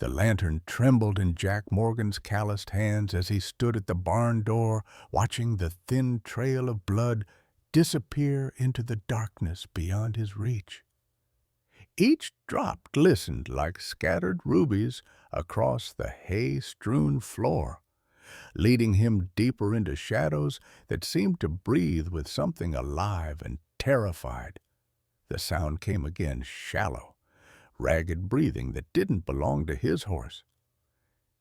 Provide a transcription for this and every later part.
The lantern trembled in Jack Morgan's calloused hands as he stood at the barn door, watching the thin trail of blood disappear into the darkness beyond his reach. Each drop glistened like scattered rubies across the hay-strewn floor, leading him deeper into shadows that seemed to breathe with something alive and terrified. The sound came again, shallow, ragged breathing that didn't belong to his horse.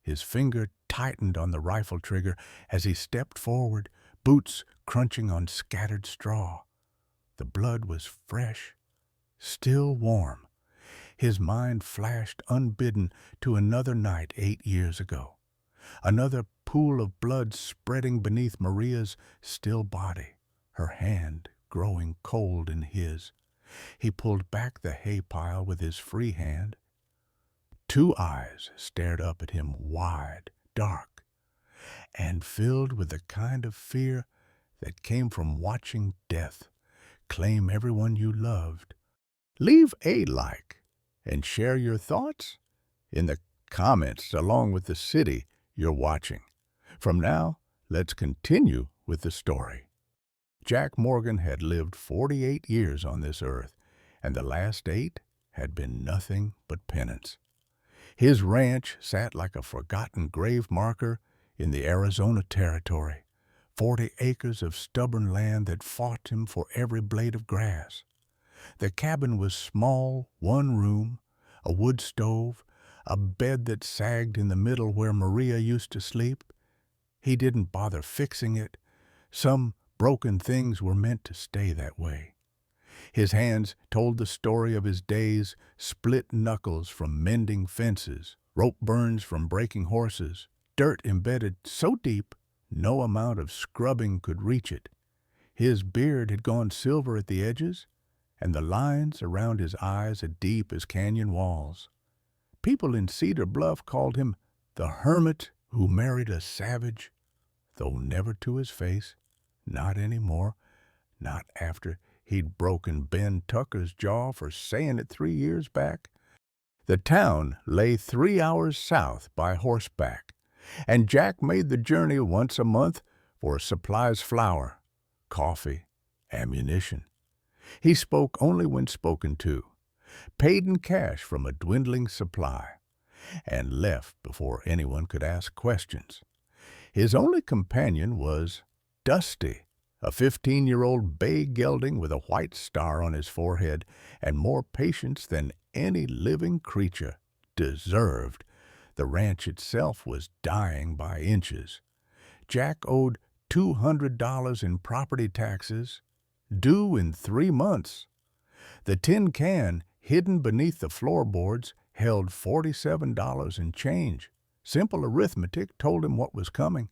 His finger tightened on the rifle trigger as he stepped forward, boots crunching on scattered straw. The blood was fresh, still warm. His mind flashed unbidden to another night 8 years ago. Another pool of blood spreading beneath Maria's still body, her hand growing cold in his. He pulled back the hay pile with his free hand. Two eyes stared up at him, wide, dark, and filled with the kind of fear that came from watching death claim everyone you loved. Leave a like and share your thoughts in the comments along with the city you're watching. From now, let's continue with the story. Jack Morgan had lived 48 years on this earth, and the last 8 had been nothing but penance. His ranch sat like a forgotten grave marker in the Arizona Territory, 40 acres of stubborn land that fought him for every blade of grass. The cabin was small, one room, a wood stove, a bed that sagged in the middle where Maria used to sleep. He didn't bother fixing it. Some broken things were meant to stay that way. His hands told the story of his days, split knuckles from mending fences, rope burns from breaking horses, dirt embedded so deep no amount of scrubbing could reach it. His beard had gone silver at the edges, and the lines around his eyes as deep as canyon walls. People in Cedar Bluff called him the hermit who married a savage, though never to his face, not anymore, not after he'd broken Ben Tucker's jaw for saying it 3 years back. The town lay 3 hours south by horseback, and Jack made the journey once a month for supplies flour, coffee, ammunition. He spoke only when spoken to, paid in cash from a dwindling supply, and left before anyone could ask questions. His only companion was Dusty, a 15-year-old bay gelding with a white star on his forehead and more patience than any living creature deserved. The ranch itself was dying by inches. Jack owed $200 in property taxes, due in 3 months. The tin can, hidden beneath the floorboards, held $47 in change. Simple arithmetic told him what was coming,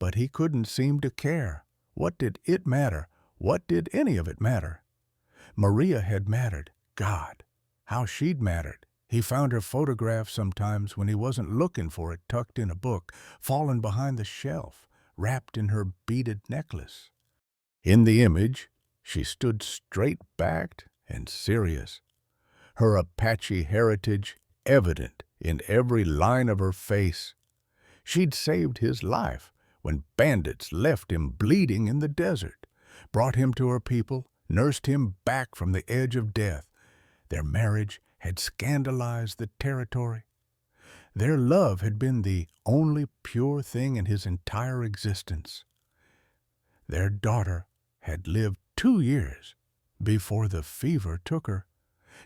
but he couldn't seem to care. What did it matter? What did any of it matter? Maria had mattered. God, how she'd mattered. He found her photograph sometimes when he wasn't looking for it, tucked in a book, fallen behind the shelf, wrapped in her beaded necklace. In the image, she stood straight-backed and serious, her Apache heritage evident in every line of her face. She'd saved his life when bandits left him bleeding in the desert, brought him to her people, nursed him back from the edge of death. Their marriage had scandalized the territory. Their love had been the only pure thing in his entire existence. Their daughter had lived 2 years before the fever took her.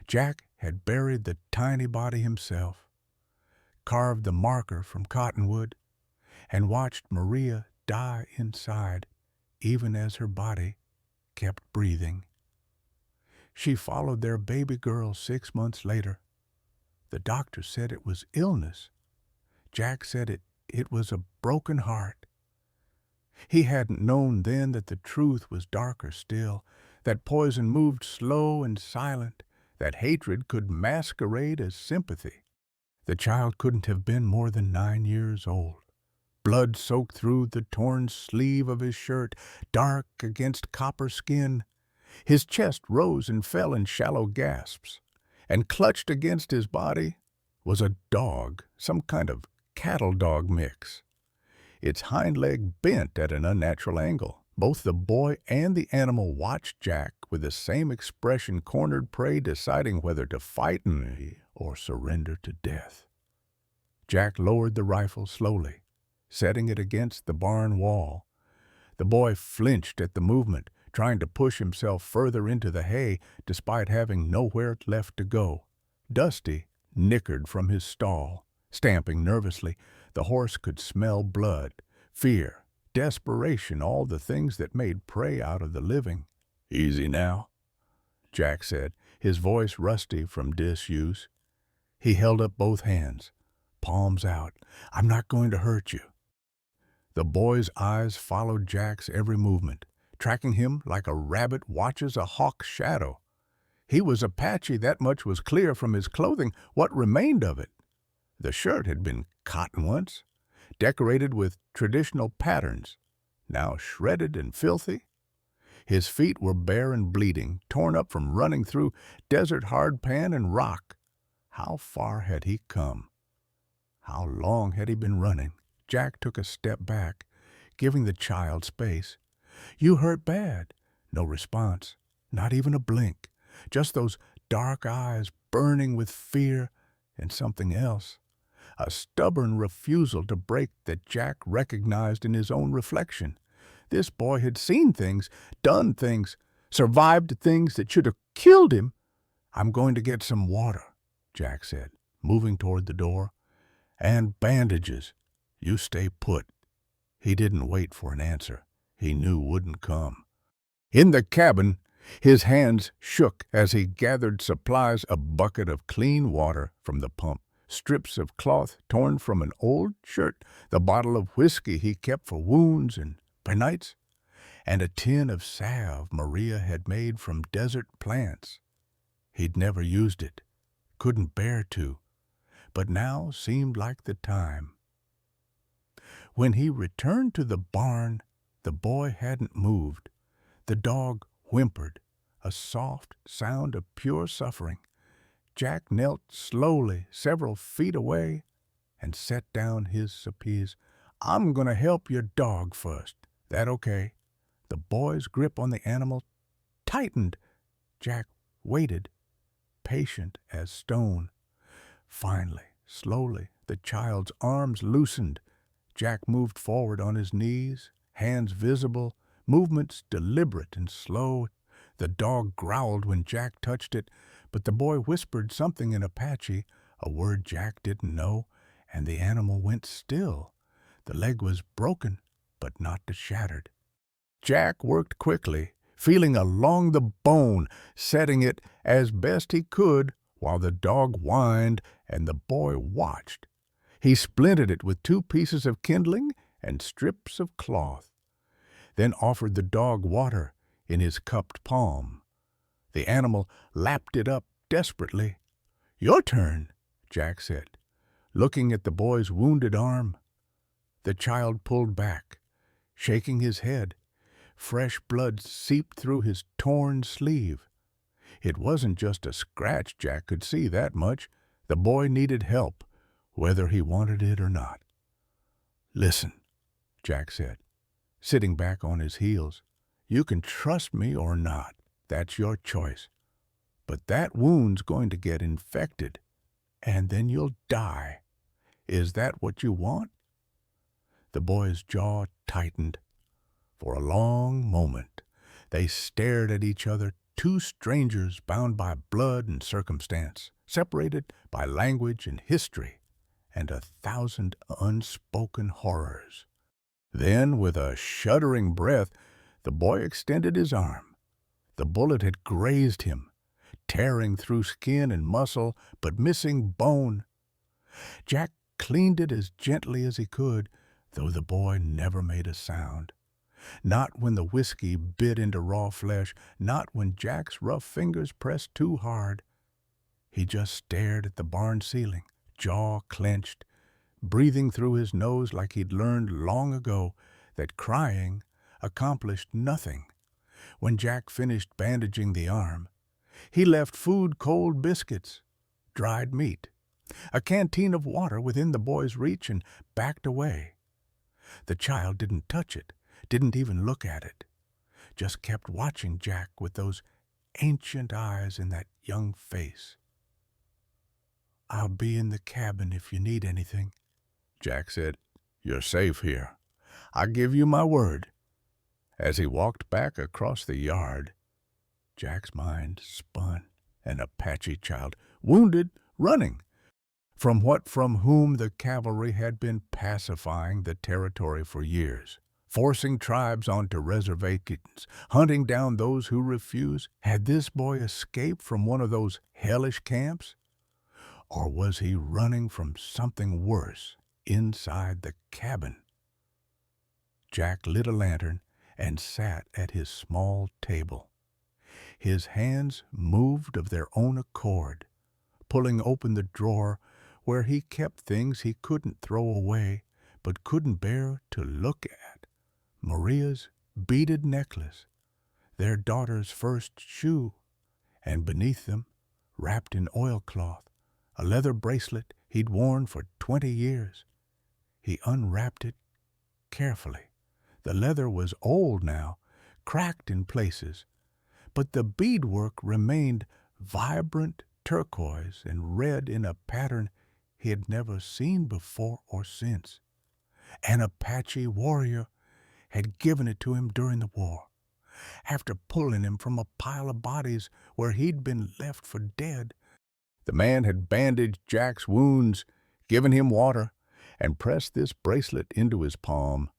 Jack had buried the tiny body himself, carved the marker from cottonwood, and watched Maria die inside, even as her body kept breathing. She followed their baby girl 6 months later. The doctor said it was illness. Jack said it was a broken heart. He hadn't known then that the truth was darker still, that poison moved slow and silent, that hatred could masquerade as sympathy. The child couldn't have been more than 9 years old. Blood soaked through the torn sleeve of his shirt, dark against copper skin. His chest rose and fell in shallow gasps, and clutched against his body was a dog, some kind of cattle-dog mix. Its hind leg bent at an unnatural angle. Both the boy and the animal watched Jack with the same expression, cornered prey deciding whether to fight or surrender to death. Jack lowered the rifle slowly, setting it against the barn wall. The boy flinched at the movement, trying to push himself further into the hay despite having nowhere left to go. Dusty nickered from his stall, stamping nervously. The horse could smell blood, fear, desperation, all the things that made prey out of the living. "Easy now," Jack said, his voice rusty from disuse. He held up both hands, palms out. "I'm not going to hurt you." The boy's eyes followed Jack's every movement, tracking him like a rabbit watches a hawk's shadow. He was Apache, that much was clear from his clothing, what remained of it. The shirt had been cotton once, decorated with traditional patterns, now shredded and filthy. His feet were bare and bleeding, torn up from running through desert hardpan and rock. How far had he come? How long had he been running? Jack took a step back, giving the child space. "You hurt bad." No response, not even a blink, just those dark eyes burning with fear and something else. A stubborn refusal to break that Jack recognized in his own reflection. This boy had seen things, done things, survived things that should have killed him. "I'm going to get some water," Jack said, moving toward the door. "And bandages. You stay put." He didn't wait for an answer. He knew wouldn't come. In the cabin, his hands shook as he gathered supplies, a bucket of clean water from the pump, strips of cloth torn from an old shirt, the bottle of whiskey he kept for wounds and nights, and a tin of salve Maria had made from desert plants. He'd never used it, couldn't bear to, but now seemed like the time. When he returned to the barn, the boy hadn't moved. The dog whimpered, a soft sound of pure suffering. Jack knelt slowly several feet away and set down his supplies. "I'm going to help your dog first. That okay?" The boy's grip on the animal tightened. Jack waited, patient as stone. Finally, slowly, the child's arms loosened. Jack moved forward on his knees, hands visible, movements deliberate and slow. The dog growled when Jack touched it, but the boy whispered something in Apache, a word Jack didn't know, and the animal went still. The leg was broken, but not shattered. Jack worked quickly, feeling along the bone, setting it as best he could while the dog whined and the boy watched. He splintered it with 2 pieces of kindling and strips of cloth, then offered the dog water in his cupped palm. The animal lapped it up desperately. "Your turn," Jack said, looking at the boy's wounded arm. The child pulled back, shaking his head. Fresh blood seeped through his torn sleeve. It wasn't just a scratch, Jack could see that much. The boy needed help, whether he wanted it or not. "Listen," Jack said, sitting back on his heels. "You can trust me or not. That's your choice. But that wound's going to get infected, and then you'll die. Is that what you want?" The boy's jaw tightened. For a long moment, they stared at each other, 2 strangers bound by blood and circumstance, separated by language and history, and 1,000 unspoken horrors. Then, with a shuddering breath, the boy extended his arm. The bullet had grazed him, tearing through skin and muscle, but missing bone. Jack cleaned it as gently as he could, though the boy never made a sound. Not when the whiskey bit into raw flesh, not when Jack's rough fingers pressed too hard. He just stared at the barn ceiling, jaw clenched, breathing through his nose like he'd learned long ago that crying accomplished nothing. When Jack finished bandaging the arm, he left food, cold biscuits, dried meat, a canteen of water within the boy's reach, and backed away. The child didn't touch it, didn't even look at it, just kept watching Jack with those ancient eyes in that young face. "I'll be in the cabin if you need anything," Jack said. "You're safe here. I give you my word." As he walked back across the yard, Jack's mind spun. An Apache child, wounded, running, from whom the cavalry had been pacifying the territory for years, forcing tribes onto reservations, hunting down those who refused. Had this boy escaped from one of those hellish camps? Or was he running from something worse inside the cabin? Jack lit a lantern and sat at his small table. His hands moved of their own accord, pulling open the drawer where he kept things he couldn't throw away but couldn't bear to look at. Maria's beaded necklace, their daughter's first shoe, and beneath them, wrapped in oilcloth, a leather bracelet he'd worn for 20 years. He unwrapped it carefully. The leather was old now, cracked in places, but the beadwork remained vibrant turquoise and red in a pattern he had never seen before or since. An Apache warrior had given it to him during the war, after pulling him from a pile of bodies where he'd been left for dead. The man had bandaged Jack's wounds, given him water, and pressed this bracelet into his palm.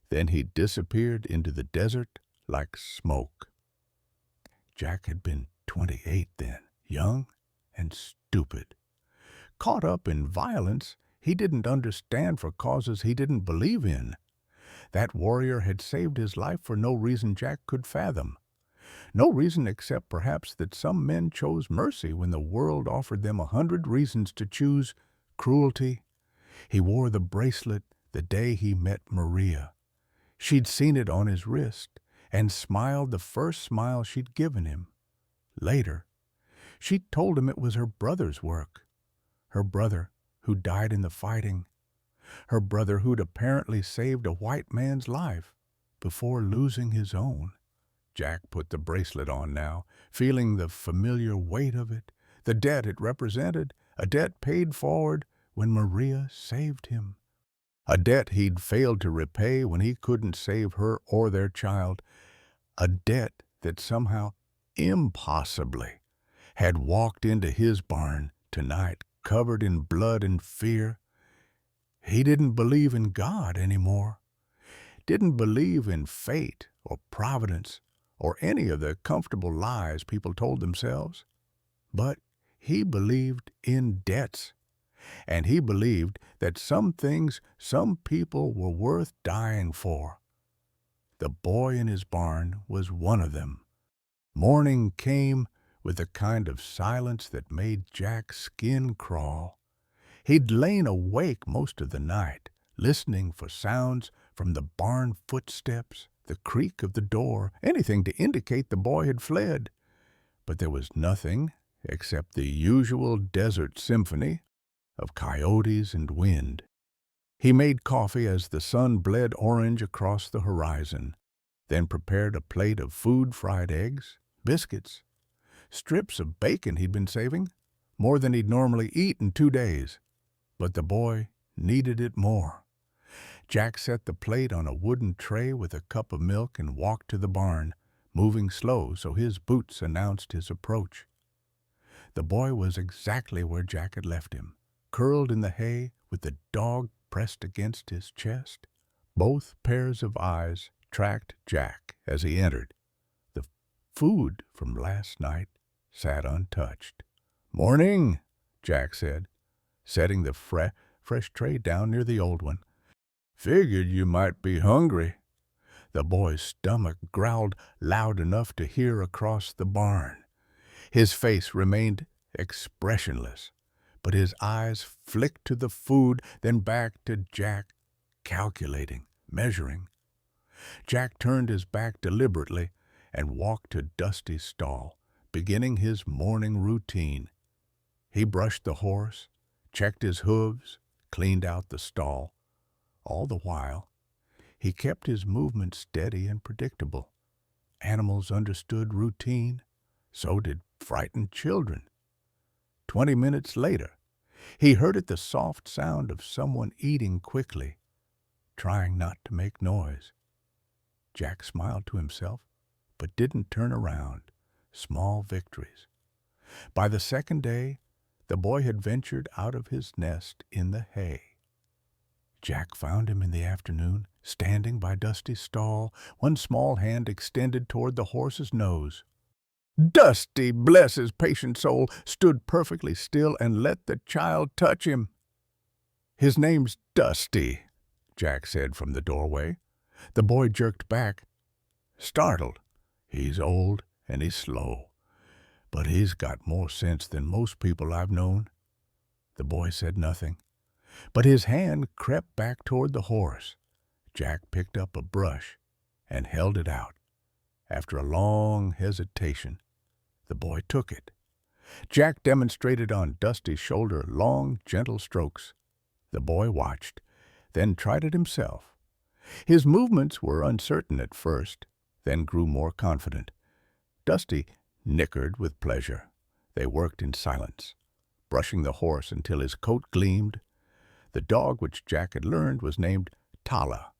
Then he disappeared into the desert like smoke. Jack had been 28 then, young and stupid. Caught up in violence he didn't understand for causes he didn't believe in. That warrior had saved his life for no reason Jack could fathom. No reason except perhaps that some men chose mercy when the world offered them 100 reasons to choose cruelty. He wore the bracelet the day he met Maria. She'd seen it on his wrist and smiled the first smile she'd given him. Later, she told him it was her brother's work. Her brother who died in the fighting. Her brother who'd apparently saved a white man's life before losing his own. Jack put the bracelet on now, feeling the familiar weight of it, the debt it represented, a debt paid forward when Maria saved him. A debt he'd failed to repay when he couldn't save her or their child. A debt that somehow, impossibly, had walked into his barn tonight, covered in blood and fear. He didn't believe in God anymore. Didn't believe in fate or providence or any of the comfortable lies people told themselves. But he believed in debts. And he believed that some things, some people were worth dying for. The boy in his barn was one of them. Morning came with a kind of silence that made Jack's skin crawl. He'd lain awake most of the night, listening for sounds from the barn footsteps, the creak of the door, anything to indicate the boy had fled. But there was nothing except the usual desert symphony of coyotes and wind. He made coffee as the sun bled orange across the horizon, then prepared a plate of food-fried eggs, biscuits, strips of bacon he'd been saving, more than he'd normally eat in 2 days. But the boy needed it more. Jack set the plate on a wooden tray with a cup of milk and walked to the barn, moving slow so his boots announced his approach. The boy was exactly where Jack had left him, curled in the hay with the dog pressed against his chest. Both pairs of eyes tracked Jack as he entered. The food from last night sat untouched. "Morning," Jack said, setting the fresh tray down near the old one. "Figured you might be hungry." The boy's stomach growled loud enough to hear across the barn. His face remained expressionless, but his eyes flicked to the food, then back to Jack, calculating, measuring. Jack turned his back deliberately and walked to Dusty's stall, beginning his morning routine. He brushed the horse, checked his hooves, cleaned out the stall. All the while, he kept his movements steady and predictable. Animals understood routine. So did frightened children. 20 minutes later, he heard the soft sound of someone eating quickly, trying not to make noise. Jack smiled to himself, but didn't turn around. Small victories. By the second day, the boy had ventured out of his nest in the hay. Jack found him in the afternoon, standing by Dusty's stall, one small hand extended toward the horse's nose. Dusty, bless his patient soul, stood perfectly still and let the child touch him. "His name's Dusty," Jack said from the doorway. The boy jerked back, startled. "He's old and he's slow, but he's got more sense than most people I've known." The boy said nothing, but his hand crept back toward the horse. Jack picked up a brush and held it out. After a long hesitation, the boy took it. Jack demonstrated on Dusty's shoulder long, gentle strokes. The boy watched, then tried it himself. His movements were uncertain at first, then grew more confident. Dusty nickered with pleasure. They worked in silence, brushing the horse until his coat gleamed. The dog which Jack had learned was named Tala.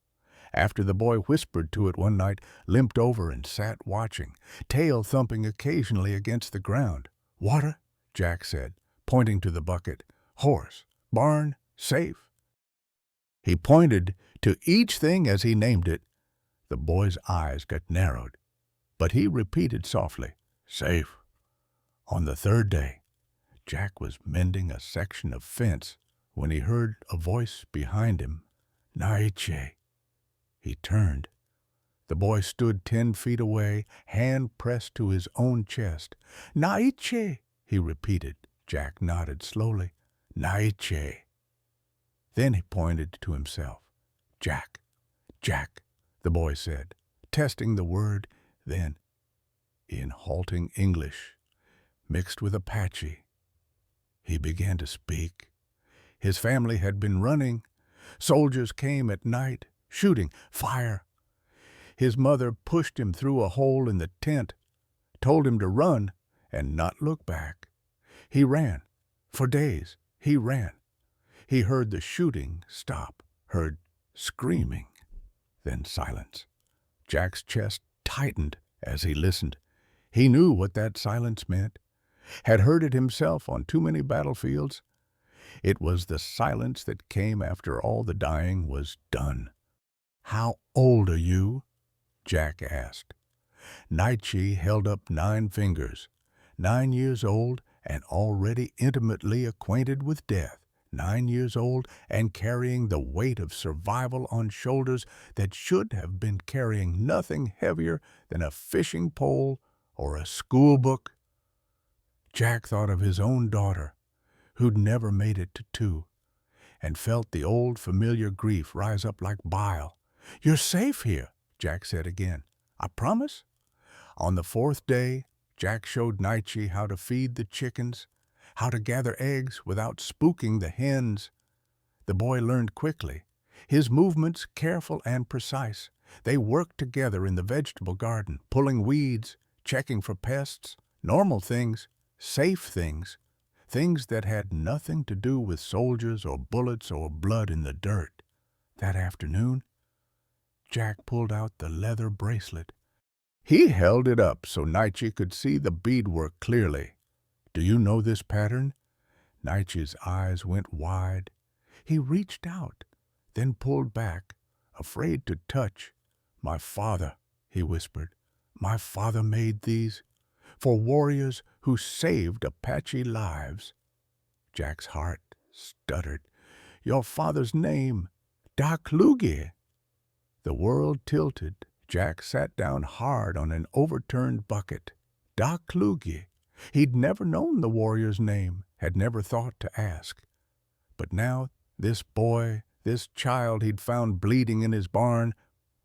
After the boy whispered to it one night, limped over and sat watching, tail thumping occasionally against the ground. "Water?" Jack said, pointing to the bucket. "Horse, barn, safe." He pointed to each thing as he named it. The boy's eyes got narrowed, but he repeated softly, "Safe." On the third day, Jack was mending a section of fence when he heard a voice behind him. "Naiche." He turned. The boy stood 10 feet away, hand pressed to his own chest. "Naiche," he repeated. Jack nodded slowly. "Naiche." Then he pointed to himself. "Jack, Jack," the boy said, testing the word, then, in halting English, mixed with Apache, he began to speak. His family had been running. Soldiers came at night, shooting, fire. His mother pushed him through a hole in the tent, told him to run and not look back. He ran. For days, he ran. He heard the shooting stop, heard screaming, then silence. Jack's chest tightened as he listened. He knew what that silence meant, had heard it himself on too many battlefields. It was the silence that came after all the dying was done. "How old are you?" Jack asked. Naiche held up 9 fingers. 9 years old and already intimately acquainted with death. 9 years old and carrying the weight of survival on shoulders that should have been carrying nothing heavier than a fishing pole or a school book. Jack thought of his own daughter, who'd never made it to 2, and felt the old familiar grief rise up like bile. "You're safe here," Jack said again. "I promise." On the 4th day, Jack showed Naiche how to feed the chickens, how to gather eggs without spooking the hens. The boy learned quickly, his movements careful and precise. They worked together in the vegetable garden, pulling weeds, checking for pests, normal things, safe things, things that had nothing to do with soldiers or bullets or blood in the dirt. That afternoon, Jack pulled out the leather bracelet. He held it up so Naiche could see the beadwork clearly. "Do you know this pattern?" Naiche's eyes went wide. He reached out, then pulled back, afraid to touch. "My father," he whispered, "my father made these for warriors who saved Apache lives." Jack's heart stuttered. "Your father's name, Daklugie." The world tilted. Jack sat down hard on an overturned bucket. Daklugie. He'd never known the warrior's name, had never thought to ask. But now this boy, this child he'd found bleeding in his barn,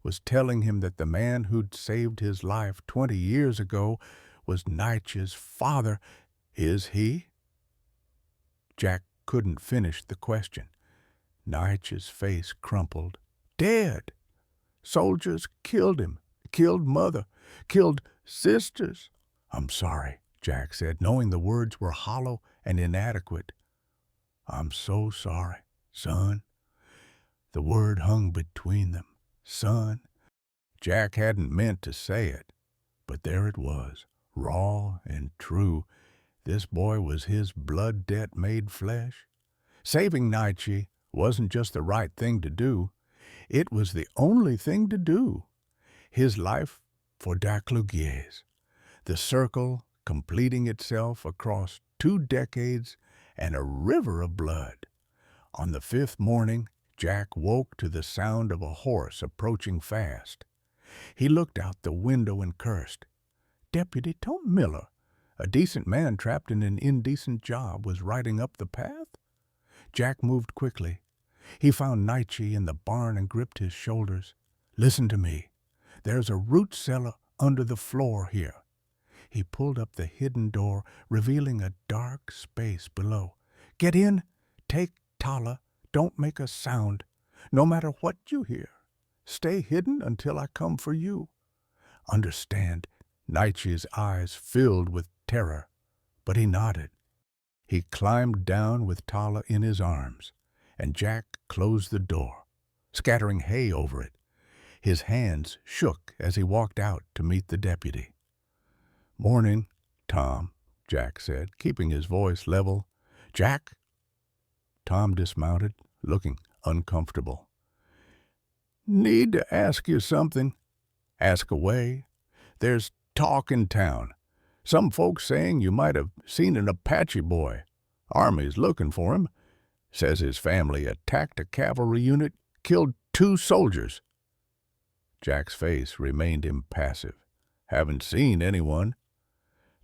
was telling him that the man who'd saved his life 20 years ago was Naiche's father. Is he? Jack couldn't finish the question. Night's face crumpled. Dead! Soldiers killed him, killed mother, killed sisters. I'm sorry, Jack said, knowing the words were hollow and inadequate. I'm so sorry, son. The word hung between them. Son. Jack hadn't meant to say it, but there it was, raw and true. This boy was his blood debt made flesh. Saving Nietzsche wasn't just the right thing to do. It was the only thing to do. His life for Daclugiers, the circle completing itself across 2 decades and a river of blood. On the 5th morning, Jack woke to the sound of a horse approaching fast. He looked out the window and cursed. Deputy Tom Miller, a decent man trapped in an indecent job, was riding up the path? Jack moved quickly. He found Nietzsche in the barn and gripped his shoulders. Listen to me. There's a root cellar under the floor here. He pulled up the hidden door, revealing a dark space below. Get in, take Tala, don't make a sound. No matter what you hear, stay hidden until I come for you. Understand, Nietzsche's eyes filled with terror, but he nodded. He climbed down with Tala in his arms, and Jack closed the door, scattering hay over it. His hands shook as he walked out to meet the deputy. Morning, Tom, Jack said, keeping his voice level. Jack? Tom dismounted, looking uncomfortable. Need to ask you something. Ask away. There's talk in town. Some folks saying you might have seen an Apache boy. Army's looking for him. Says his family attacked a cavalry unit, killed 2 soldiers. Jack's face remained impassive. Haven't seen anyone.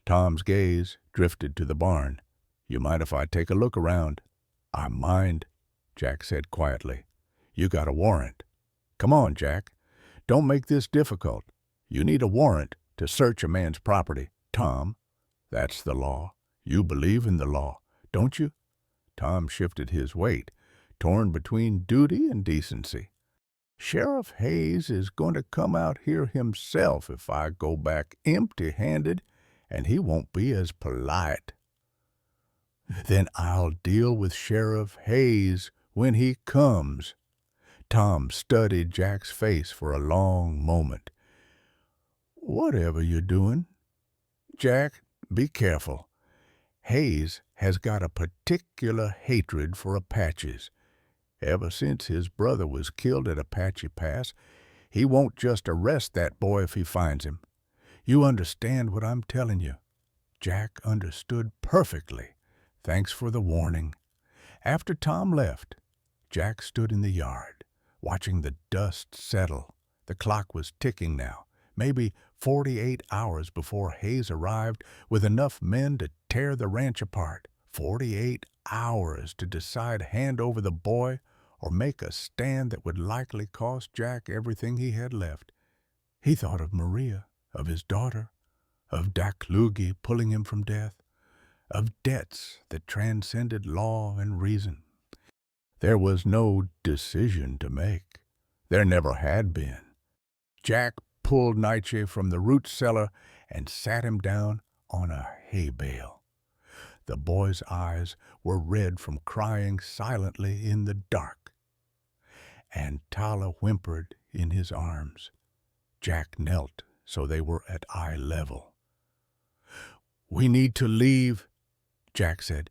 Tom's gaze drifted to the barn. You mind if I take a look around? I mind, Jack said quietly. You got a warrant. Come on, Jack. Don't make this difficult. You need a warrant to search a man's property. Tom, that's the law. You believe in the law, don't you? Tom shifted his weight, torn between duty and decency. Sheriff Hayes is going to come out here himself if I go back empty-handed, and he won't be as polite. Then I'll deal with Sheriff Hayes when he comes. Tom studied Jack's face for a long moment. Whatever you're doing, Jack, be careful. Hayes has got a particular hatred for Apaches. Ever since his brother was killed at Apache Pass, he won't just arrest that boy if he finds him. You understand what I'm telling you? Jack understood perfectly. Thanks for the warning. After Tom left, Jack stood in the yard, watching the dust settle. The clock was ticking now, maybe 48 hours before Hayes arrived with enough men to tear the ranch apart. 48 hours to decide hand over the boy or make a stand that would likely cost Jack everything he had left. He thought of Maria, of his daughter, of Daclugi pulling him from death, of debts that transcended law and reason. There was no decision to make. There never had been. Jack pulled Nietzsche from the root cellar and sat him down on a hay bale. The boy's eyes were red from crying silently in the dark, and Tala whimpered in his arms. Jack knelt so they were at eye level. We need to leave, Jack said.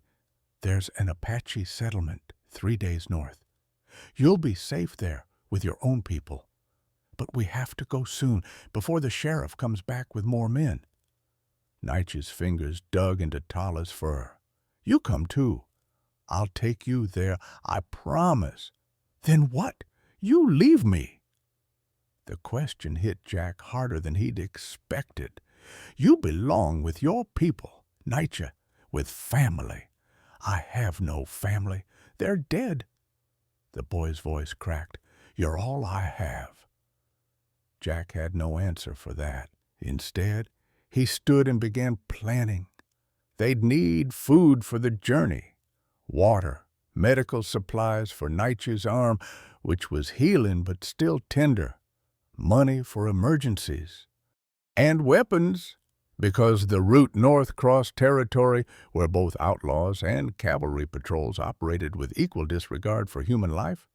There's an Apache settlement 3 days north. You'll be safe there with your own people. But we have to go soon, before the sheriff comes back with more men. Nietzsche's fingers dug into Tala's fur. You come too. I'll take you there, I promise. Then what? You leave me. The question hit Jack harder than he'd expected. You belong with your people, Nietzsche, with family. I have no family. They're dead. The boy's voice cracked. You're all I have. Jack had no answer for that. Instead, he stood and began planning. They'd need food for the journey, water medical supplies for Nietzsche's arm, which was healing but still tender, money for emergencies, and weapons, because the route north crossed territory where both outlaws and cavalry patrols operated with equal disregard for human life.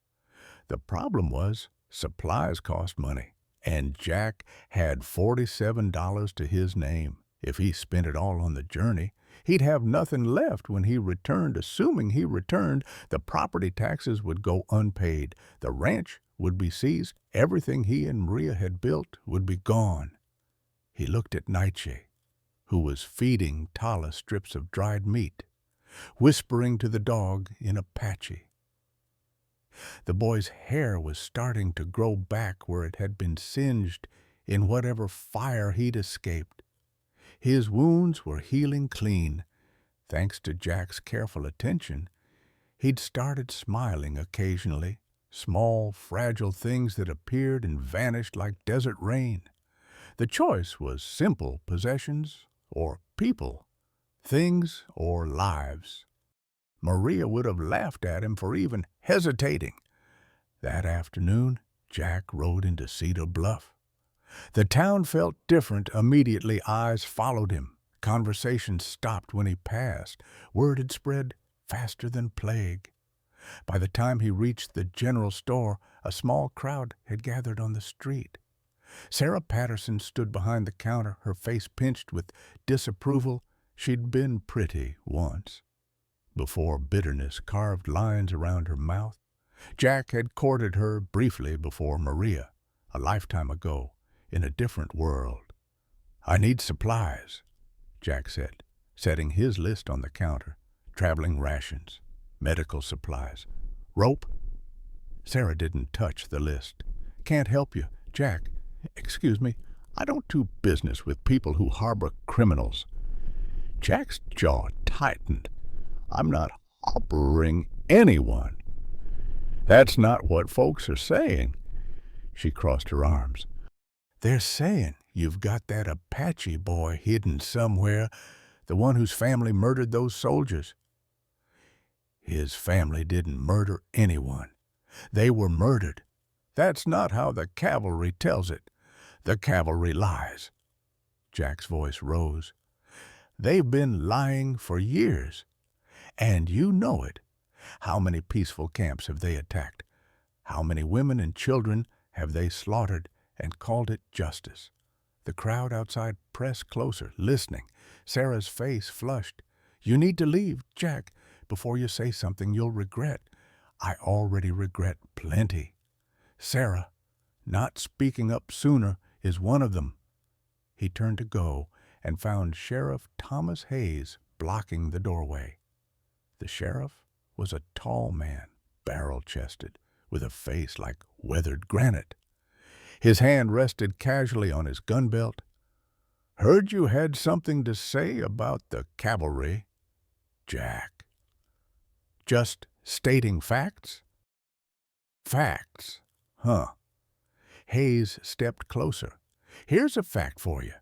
The problem was supplies cost money, and Jack had $47 to his name. If he spent it all on the journey, he'd have nothing left when he returned. Assuming he returned, the property taxes would go unpaid, the ranch would be seized, everything he and Maria had built would be gone. He looked at Nietzsche, who was feeding Tala strips of dried meat, whispering to the dog in Apache. The boy's hair was starting to grow back where it had been singed in whatever fire he'd escaped. His wounds were healing clean. Thanks to Jack's careful attention, he'd started smiling occasionally, small, fragile things that appeared and vanished like desert rain. The choice was simple: possessions or people, things or lives. Maria would have laughed at him for even hesitating. That afternoon, Jack rode into Cedar Bluff. The town felt different immediately. Eyes followed him. Conversation stopped when he passed. Word had spread faster than plague. By the time he reached the general store, a small crowd had gathered on the street. Sarah Patterson stood behind the counter, her face pinched with disapproval. She'd been pretty once, before bitterness carved lines around her mouth. Jack had courted her briefly before Maria, a lifetime ago, in a different world. "I need supplies," Jack said, setting his list on the counter. Traveling rations, medical supplies, rope. Sarah didn't touch the list. "Can't help you, Jack. Excuse me, I don't do business with people who harbor criminals." Jack's jaw tightened. "I'm not harboring anyone." "That's not what folks are saying." She crossed her arms. "They're saying you've got that Apache boy hidden somewhere, the one whose family murdered those soldiers." "His family didn't murder anyone. They were murdered. That's not how the cavalry tells it. The cavalry lies." Jack's voice rose. "They've been lying for years, and you know it. How many peaceful camps have they attacked? How many women and children have they slaughtered and called it justice?" The crowd outside pressed closer, listening. Sarah's face flushed. "You need to leave, Jack, before you say something you'll regret." "I already regret plenty." "Sarah, not speaking up sooner is one of them." He turned to go and found Sheriff Thomas Hayes blocking the doorway. The sheriff was a tall man, barrel-chested, with a face like weathered granite. His hand rested casually on his gun belt. "Heard you had something to say about the cavalry, Jack." "Just stating facts." "Facts, huh?" Hayes stepped closer. "Here's a fact for you.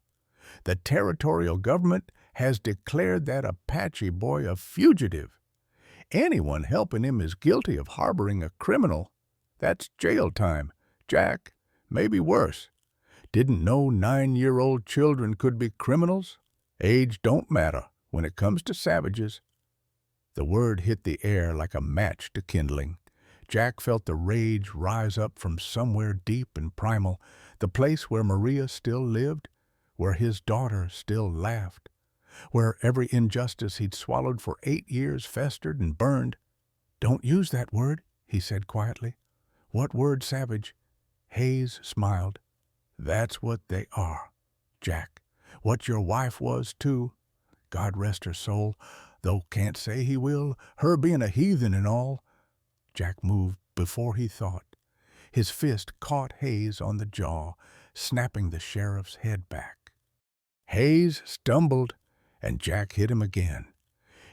The territorial government has declared that Apache boy a fugitive. Anyone helping him is guilty of harboring a criminal. That's jail time, Jack, maybe worse. Didn't know 9-year-old children could be criminals? Age don't matter when it comes to savages." The word hit the air like a match to kindling. Jack felt the rage rise up from somewhere deep and primal, the place where Maria still lived, where his daughter still laughed, where every injustice he'd swallowed for 8 years festered and burned. "Don't use that word," he said quietly. "What word, savage?" Hayes smiled. "That's what they are, Jack. What your wife was, too. God rest her soul, though can't say he will, her being a heathen and all." Jack moved before he thought. His fist caught Hayes on the jaw, snapping the sheriff's head back. Hayes stumbled, and Jack hit him again.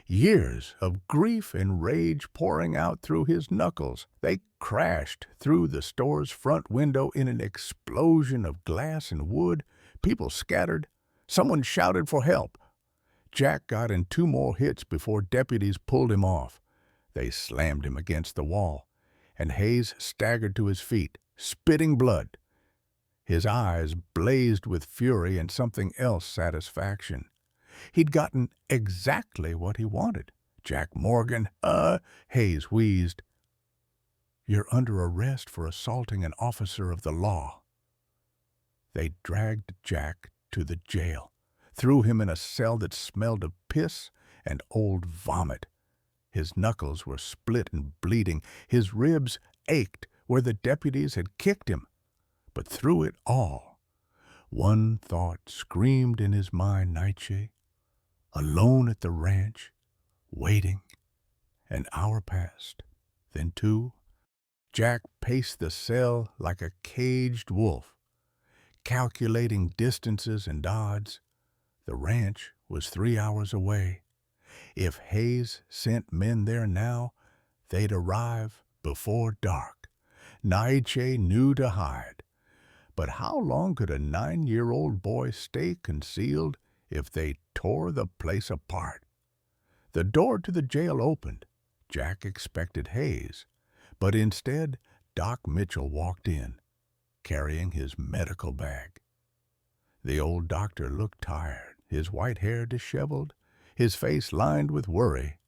Years of grief and rage pouring out through his knuckles. They crashed through the store's front window in an explosion of glass and wood. People scattered. Someone shouted for help. Jack got in 2 more hits before deputies pulled him off. They slammed him against the wall, and Hayes staggered to his feet, spitting blood. His eyes blazed with fury and something else, satisfaction. He'd gotten exactly what he wanted. Jack Morgan, Hayes wheezed. You're under arrest for assaulting an officer of the law. They dragged Jack to the jail, threw him in a cell that smelled of piss and old vomit. His knuckles were split and bleeding. His ribs ached where the deputies had kicked him. But through it all, one thought screamed in his mind, Nietzsche. Alone at the ranch, waiting. An hour passed, then two. Jack paced the cell like a caged wolf, calculating distances and odds. The ranch was 3 hours away. If Hayes sent men there now, they'd arrive before dark. Nietzsche knew to hide. But how long could a 9-year-old boy stay concealed if they tore the place apart? The door to the jail opened. Jack expected Hayes, but instead Doc Mitchell walked in, carrying his medical bag. The old doctor looked tired, his white hair disheveled, his face lined with worry.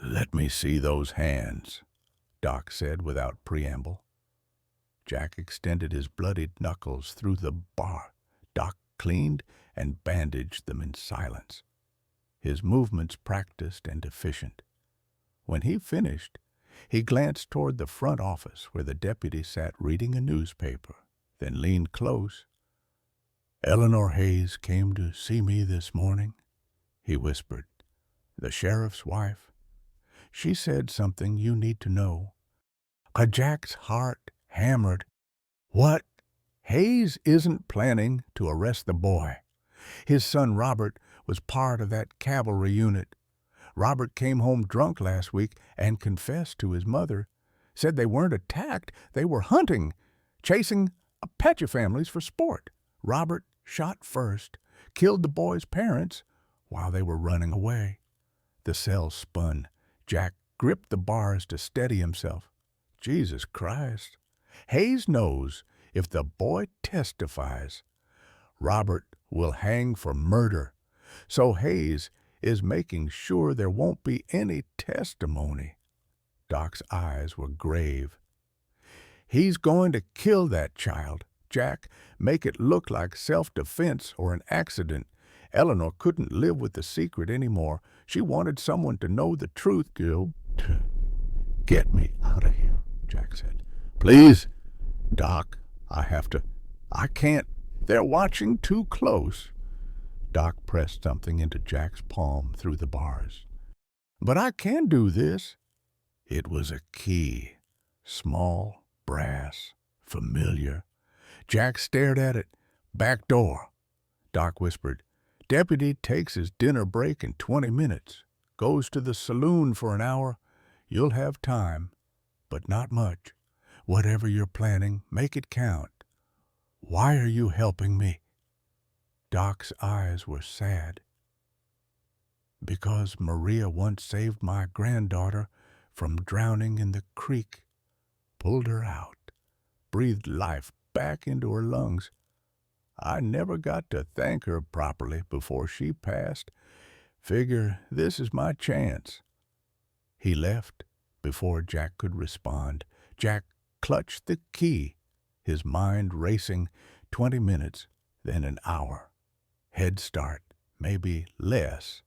"Let me see those hands," Doc said without preamble. Jack extended his bloodied knuckles through the bar. Doc cleaned and bandaged them in silence, his movements practiced and efficient. When he finished, he glanced toward the front office where the deputy sat reading a newspaper, then leaned close. "Eleanor Hayes came to see me this morning," he whispered. "The sheriff's wife. She said something you need to know." Jack's heart hammered. What? Hayes isn't planning to arrest the boy. His son Robert was part of that cavalry unit. Robert came home drunk last week and confessed to his mother. Said they weren't attacked, they were hunting, chasing Apache families for sport. Robert shot first, killed the boy's parents while they were running away. The cell spun. Jack gripped the bars to steady himself. Jesus Christ. Hayes knows if the boy testifies, Robert will hang for murder. So Hayes is making sure there won't be any testimony. Doc's eyes were grave. He's going to kill that child, Jack, make it look like self-defense or an accident. Eleanor couldn't live with the secret anymore. She wanted someone to know the truth, Gil. "Get me out of here," Jack said. "Please." "Doc, I can't. They're watching too close." Doc pressed something into Jack's palm through the bars. "But I can do this." It was a key. Small, brass, familiar. Jack stared at it. "Back door." Doc whispered, "Deputy takes his dinner break in 20 minutes. Goes to the saloon for an hour. You'll have time, but not much. Whatever you're planning, make it count. Why are you helping me?" Doc's eyes were sad. "Because Maria once saved my granddaughter from drowning in the creek, pulled her out, breathed life back into her lungs. I never got to thank her properly before she passed. Figure this is my chance." He left before Jack could respond. Jack clutched the key, his mind racing. 20 minutes, then an hour. Head start, maybe less,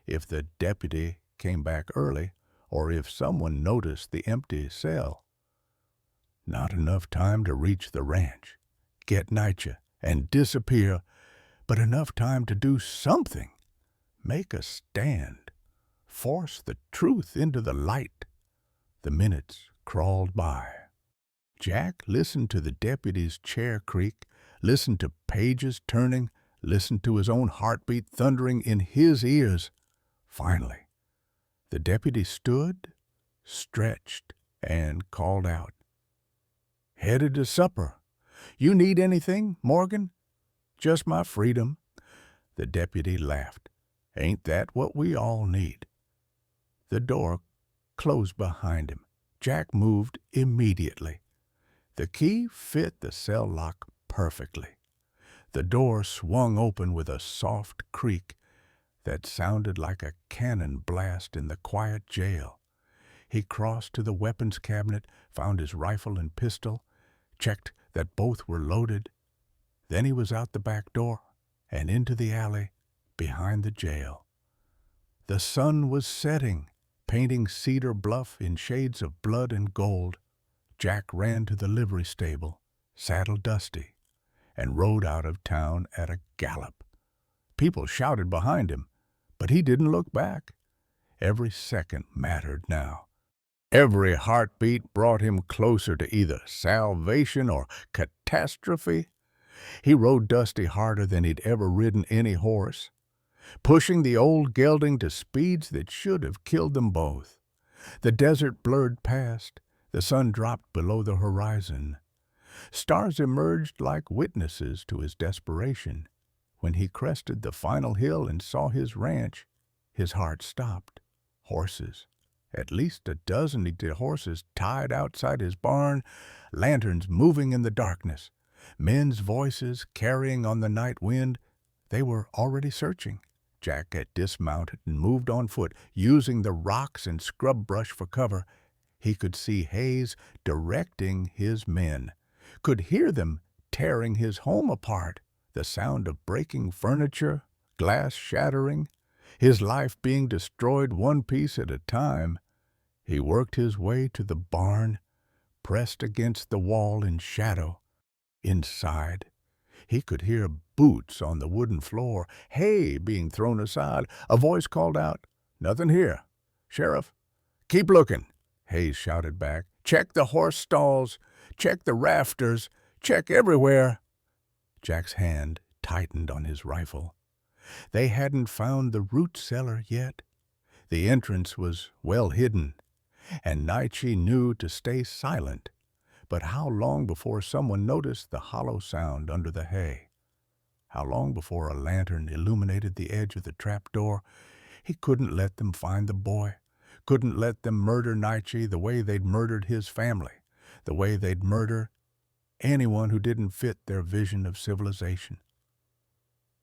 if the deputy came back early or if someone noticed the empty cell. Not enough time to reach the ranch, get Nietzsche, and disappear, but enough time to do something. Make a stand. Force the truth into the light. The minutes crawled by. Jack listened to the deputy's chair creak, listened to pages turning, listened to his own heartbeat thundering in his ears. Finally, the deputy stood, stretched, and called out, "Headed to supper. You need anything, Morgan?" "Just my freedom." The deputy laughed. "Ain't that what we all need?" The door closed behind him. Jack moved immediately. The key fit the cell lock perfectly. The door swung open with a soft creak that sounded like a cannon blast in the quiet jail. He crossed to the weapons cabinet, found his rifle and pistol, checked that both were loaded. Then he was out the back door and into the alley behind the jail. The sun was setting, painting Cedar Bluff in shades of blood and gold. Jack ran to the livery stable, saddled Dusty, and rode out of town at a gallop. People shouted behind him, but he didn't look back. Every second mattered now. Every heartbeat brought him closer to either salvation or catastrophe. He rode Dusty harder than he'd ever ridden any horse, pushing the old gelding to speeds that should have killed them both. The desert blurred past. The sun dropped below the horizon. Stars emerged like witnesses to his desperation. When he crested the final hill and saw his ranch, his heart stopped. Horses, at least a dozen horses tied outside his barn, lanterns moving in the darkness, men's voices carrying on the night wind. They were already searching. Jack had dismounted and moved on foot, using the rocks and scrub brush for cover. He could see Hayes directing his men, could hear them tearing his home apart, the sound of breaking furniture, glass shattering, his life being destroyed one piece at a time. He worked his way to the barn, pressed against the wall in shadow. Inside, he could hear boots on the wooden floor, hay being thrown aside. A voice called out, "Nothing here. Sheriff, keep looking," Hayes shouted back. "Check the horse stalls, check the rafters, check everywhere." Jack's hand tightened on his rifle. They hadn't found the root cellar yet. The entrance was well hidden, and Nietzsche knew to stay silent. But how long before someone noticed the hollow sound under the hay? How long before a lantern illuminated the edge of the trapdoor? He couldn't let them find the boy, couldn't let them murder Nietzsche the way they'd murdered his family, the way they'd murder anyone who didn't fit their vision of civilization.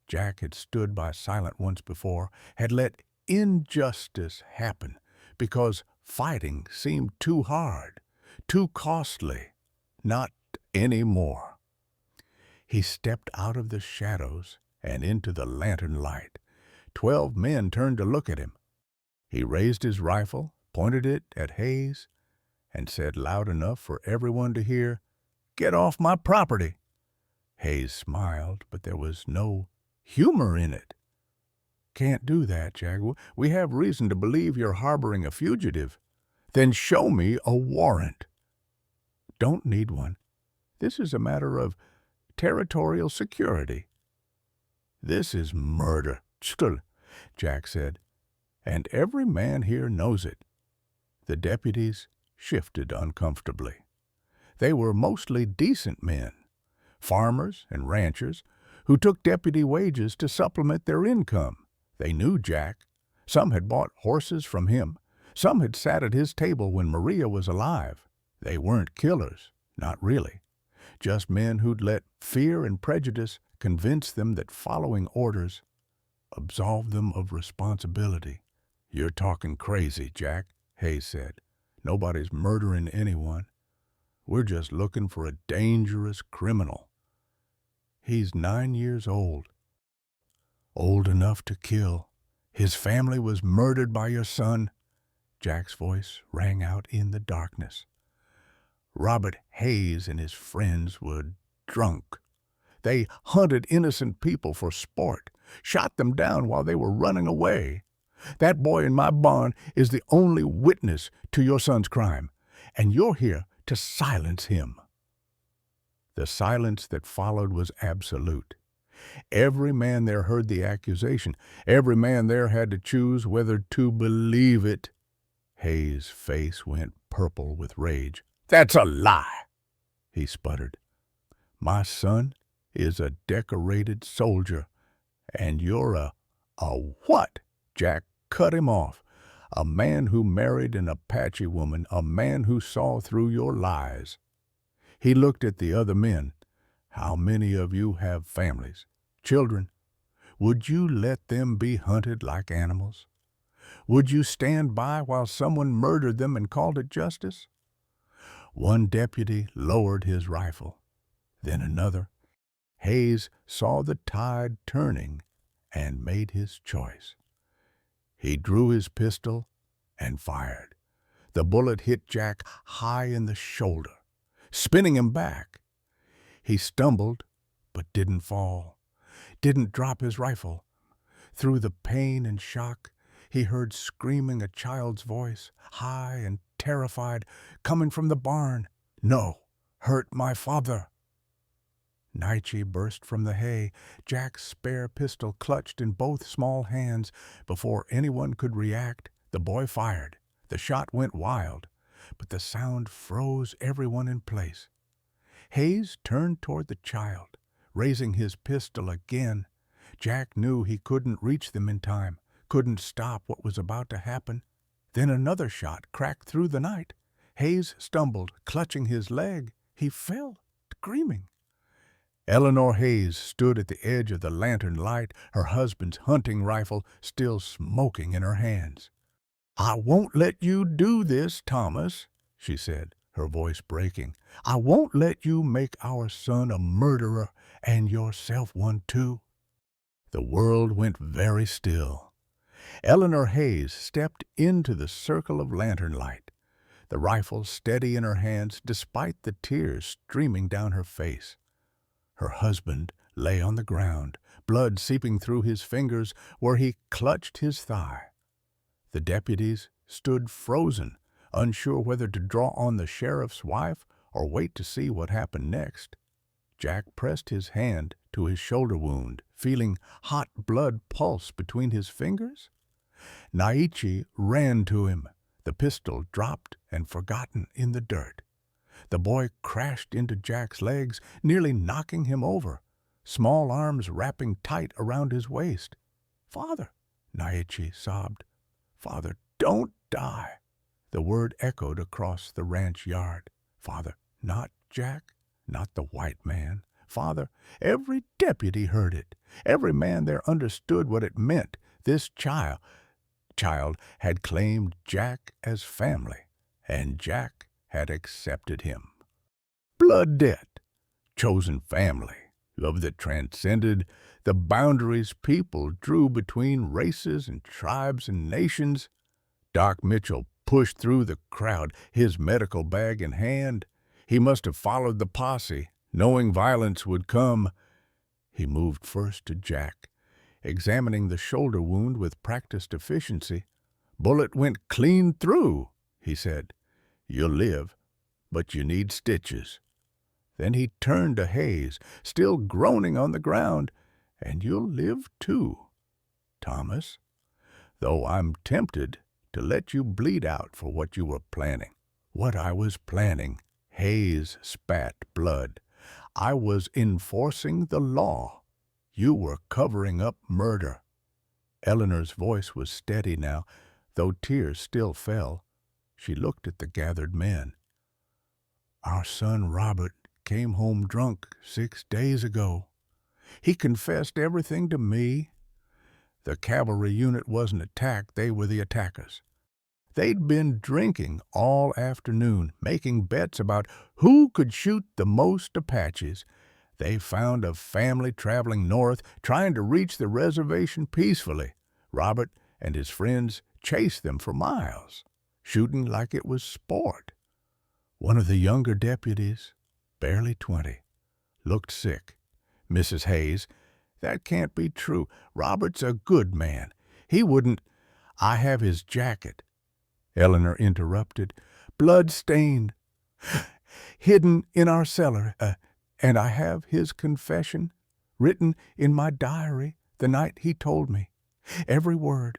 Jack had stood by silent once before, had let injustice happen because fighting seemed too hard, too costly. Not anymore. He stepped out of the shadows and into the lantern light. 12 men turned to look at him. He raised his rifle, pointed it at Hayes, and said loud enough for everyone to hear, "Get off my property." Hayes smiled, but there was no humor in it. "Can't do that, Jack. We have reason to believe you're harboring a fugitive." "Then show me a warrant." "Don't need one. This is a matter of territorial security." "This is murder," Jack said, "and every man here knows it." The deputies shifted uncomfortably. They were mostly decent men, farmers and ranchers, who took deputy wages to supplement their income. They knew Jack. Some had bought horses from him. Some had sat at his table when Maria was alive. They weren't killers, not really. Just men who'd let fear and prejudice convince them that following orders absolved them of responsibility. "You're talking crazy, Jack," Hayes said. "Nobody's murdering anyone. We're just looking for a dangerous criminal. He's 9 years old. Old enough to kill. His family was murdered by your son." Jack's voice rang out in the darkness. "Robert Hayes and his friends were drunk. They hunted innocent people for sport, shot them down while they were running away. That boy in my barn is the only witness to your son's crime, and you're here to silence him." The silence that followed was absolute. Every man there heard the accusation. Every man there had to choose whether to believe it. Hayes' face went purple with rage. "That's a lie," he sputtered. "My son is a decorated soldier, and you're a what?" Jack cut him off. A man who married an Apache woman, a man who saw through your lies. He looked at the other men. How many of you have families, children? Would you let them be hunted like animals? Would you stand by while someone murdered them and called it justice? One deputy lowered his rifle, then another. Hayes saw the tide turning and made his choice. He drew his pistol and fired. The bullet hit Jack high in the shoulder, spinning him back. He stumbled, but didn't fall, didn't drop his rifle. Through the pain and shock, he heard screaming a child's voice, high and terrified, coming from the barn. "No, hurt my father." Naiche burst from the hay, Jack's spare pistol clutched in both small hands. Before anyone could react, the boy fired. The shot went wild, but the sound froze everyone in place. Hayes turned toward the child, raising his pistol again. Jack knew he couldn't reach them in time, couldn't stop what was about to happen. Then another shot cracked through the night. Hayes stumbled, clutching his leg. He fell, screaming. Eleanor Hayes stood at the edge of the lantern light, her husband's hunting rifle still smoking in her hands. "I won't let you do this, Thomas," she said, her voice breaking. "I won't let you make our son a murderer and yourself one too." The world went very still. Eleanor Hayes stepped into the circle of lantern light, the rifle steady in her hands despite the tears streaming down her face. Her husband lay on the ground, blood seeping through his fingers where he clutched his thigh. The deputies stood frozen, unsure whether to draw on the sheriff's wife or wait to see what happened next. Jack pressed his hand to his shoulder wound, feeling hot blood pulse between his fingers. Naiche ran to him, the pistol dropped and forgotten in the dirt. The boy crashed into Jack's legs, nearly knocking him over, small arms wrapping tight around his waist. "Father," Naiche sobbed. "Father, don't die." The word echoed across the ranch yard. Father, not Jack, not the white man. Father, every deputy heard it. Every man there understood what it meant. This child had claimed Jack as family, and Jack had accepted him. Blood debt, chosen family, love that transcended the boundaries people drew between races and tribes and nations. Doc Mitchell pushed through the crowd, his medical bag in hand. He must have followed the posse, knowing violence would come. He moved first to Jack, examining the shoulder wound with practiced efficiency. "Bullet went clean through," he said. "You'll live, but you need stitches." Then he turned to Hayes, still groaning on the ground. "And you'll live too, Thomas, though I'm tempted to let you bleed out for what you were planning." "What I was planning," Hayes spat blood. "I was enforcing the law. You were covering up murder." Eleanor's voice was steady now, though tears still fell. She looked at the gathered men. "Our son Robert came home drunk 6 days ago. He confessed everything to me. The cavalry unit wasn't attacked, they were the attackers. They'd been drinking all afternoon, making bets about who could shoot the most Apaches. They found a family traveling north, trying to reach the reservation peacefully. Robert and his friends chased them for miles, shooting like it was sport. One of the younger deputies, barely 20, looked sick. Mrs. Hayes, that can't be true. Robert's a good man. He wouldn't. I have his jacket." Eleanor interrupted. "Blood-stained, hidden in our cellar, and I have his confession written in my diary the night he told me. Every word."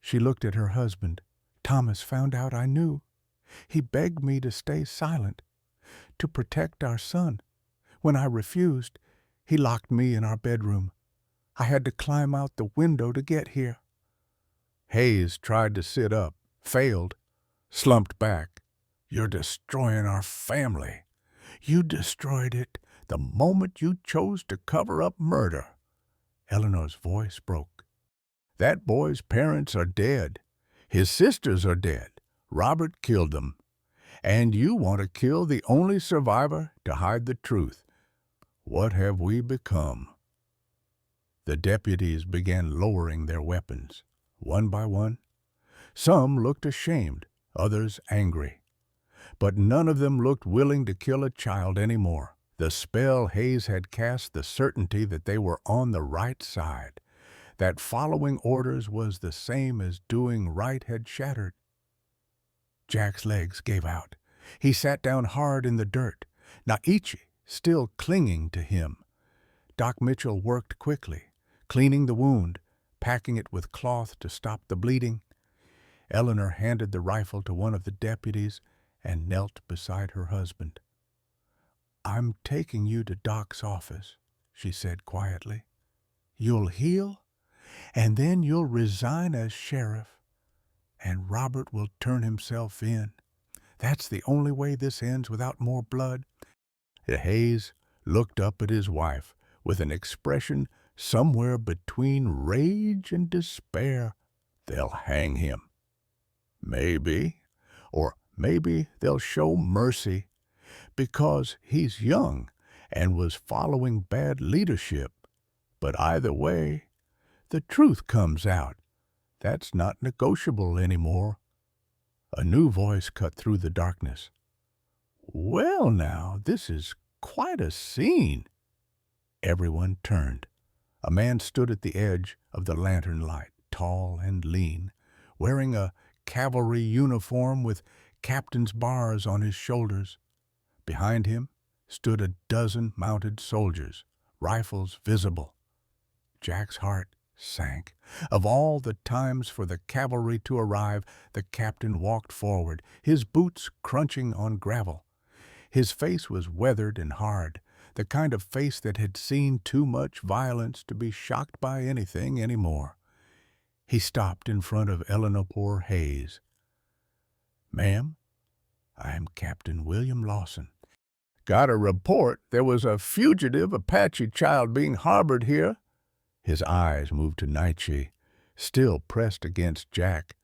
She looked at her husband. "Thomas found out I knew. He begged me to stay silent, to protect our son. When I refused, he locked me in our bedroom. I had to climb out the window to get here." Hayes tried to sit up, failed, slumped back. "You're destroying our family. You destroyed it the moment you chose to cover up murder." Eleanor's voice broke. "That boy's parents are dead. His sisters are dead. Robert killed them. And you want to kill the only survivor to hide the truth. What have we become?" The deputies began lowering their weapons, one by one. Some looked ashamed, others angry. But none of them looked willing to kill a child anymore. The spell Hayes had cast, the certainty that they were on the right side, that following orders was the same as doing right, had shattered. Jack's legs gave out. He sat down hard in the dirt, Naichi still clinging to him. Doc Mitchell worked quickly, cleaning the wound, packing it with cloth to stop the bleeding. Eleanor handed the rifle to one of the deputies and knelt beside her husband. "I'm taking you to Doc's office," she said quietly. "You'll heal, and then you'll resign as sheriff, and Robert will turn himself in. That's the only way this ends without more blood." Hayes looked up at his wife with an expression somewhere between rage and despair. "They'll hang him. Maybe. Or maybe they'll show mercy because he's young and was following bad leadership. But either way, the truth comes out. That's not negotiable anymore." A new voice cut through the darkness. "Well now, this is quite a scene." Everyone turned. A man stood at the edge of the lantern light, tall and lean, wearing a cavalry uniform with captain's bars on his shoulders. Behind him stood a dozen mounted soldiers, rifles visible. Jack's heart sank. Of all the times for the cavalry to arrive, the captain walked forward, his boots crunching on gravel. His face was weathered and hard, the kind of face that had seen too much violence to be shocked by anything anymore. He stopped in front of Eleanor Hayes. "Ma'am, I'm Captain William Lawson. Got a report there was a fugitive Apache child being harbored here." His eyes moved to Naichi, still pressed against Jack.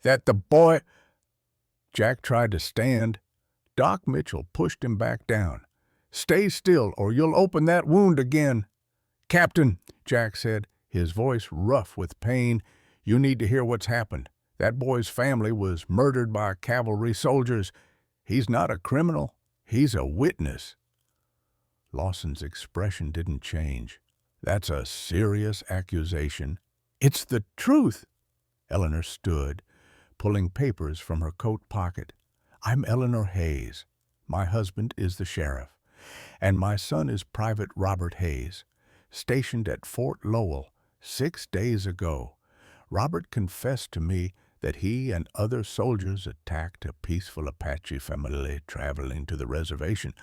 "That the boy—" Jack tried to stand. Doc Mitchell pushed him back down. "Stay still or you'll open that wound again." "Captain," Jack said, his voice rough with pain, "you need to hear what's happened. That boy's family was murdered by cavalry soldiers. He's not a criminal. He's a witness." Lawson's expression didn't change. "That's a serious accusation." "It's the truth." Eleanor stood, pulling papers from her coat pocket. "I'm Eleanor Hayes. My husband is the sheriff, and my son is Private Robert Hayes, stationed at Fort Lowell 6 days ago. Robert confessed to me that he and other soldiers attacked a peaceful Apache family traveling to the reservation.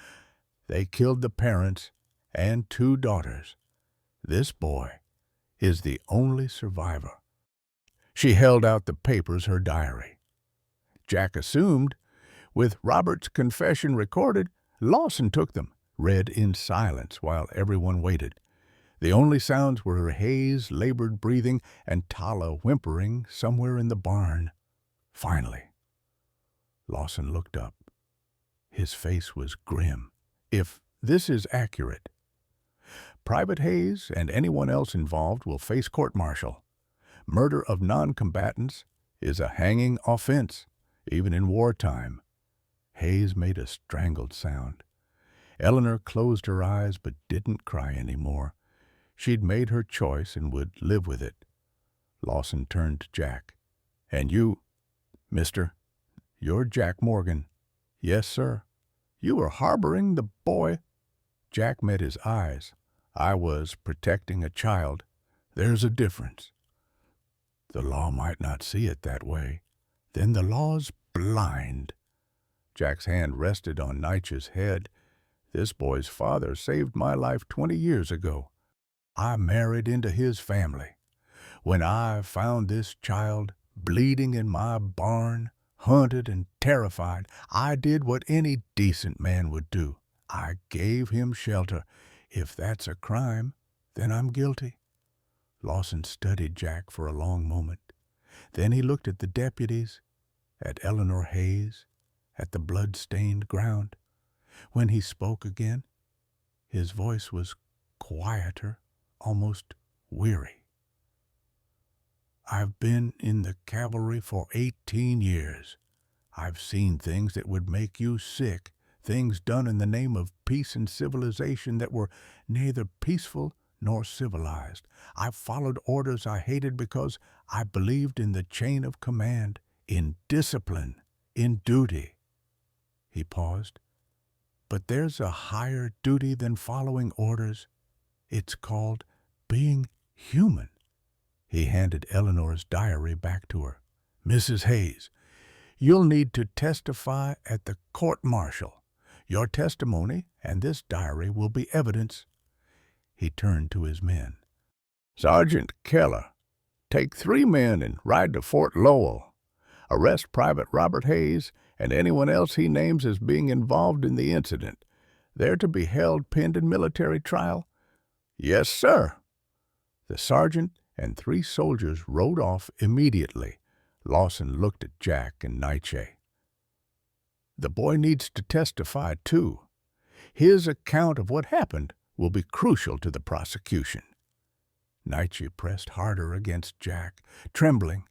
They killed the parents and 2 daughters. This boy is the only survivor." She held out the papers, her diary. Jack assumed, with Robert's confession recorded, Lawson took them, read in silence while everyone waited. The only sounds were Hayes' labored breathing and Tala whimpering somewhere in the barn. Finally, Lawson looked up. His face was grim. "If this is accurate, Private Hayes and anyone else involved will face court-martial. Murder of non-combatants is a hanging offense, even in wartime." Hayes made a strangled sound. Eleanor closed her eyes but didn't cry anymore. She'd made her choice and would live with it. Lawson turned to Jack. "And you, mister, you're Jack Morgan." "Yes, sir." "You were harboring the boy." Jack met his eyes. "I was protecting a child. There's a difference." "The law might not see it that way." "Then the law's blind." Jack's hand rested on Naicha's head. "This boy's father saved my life 20 years ago. I married into his family. When I found this child, bleeding in my barn, hunted and terrified. I did what any decent man would do. I gave him shelter. If that's a crime, then I'm guilty." Lawson studied Jack for a long moment. Then he looked at the deputies, at Eleanor Hayes, at the blood-stained ground. When he spoke again, his voice was quieter, almost weary. "I've been in the cavalry for 18 years. I've seen things that would make you sick, things done in the name of peace and civilization that were neither peaceful nor civilized. I've followed orders I hated because I believed in the chain of command, in discipline, in duty." He paused. "But there's a higher duty than following orders. It's called being human." He handed Eleanor's diary back to her. "Mrs. Hayes, you'll need to testify at the court-martial. Your testimony and this diary will be evidence." He turned to his men. "Sergeant Keller, take 3 men and ride to Fort Lowell. Arrest Private Robert Hayes and anyone else he names as being involved in the incident. They're to be held pending military trial." "Yes, sir." The sergeant and 3 soldiers rode off immediately. Lawson looked at Jack and Nietzsche. "The boy needs to testify, too. His account of what happened will be crucial to the prosecution." Nietzsche pressed harder against Jack. Trembling,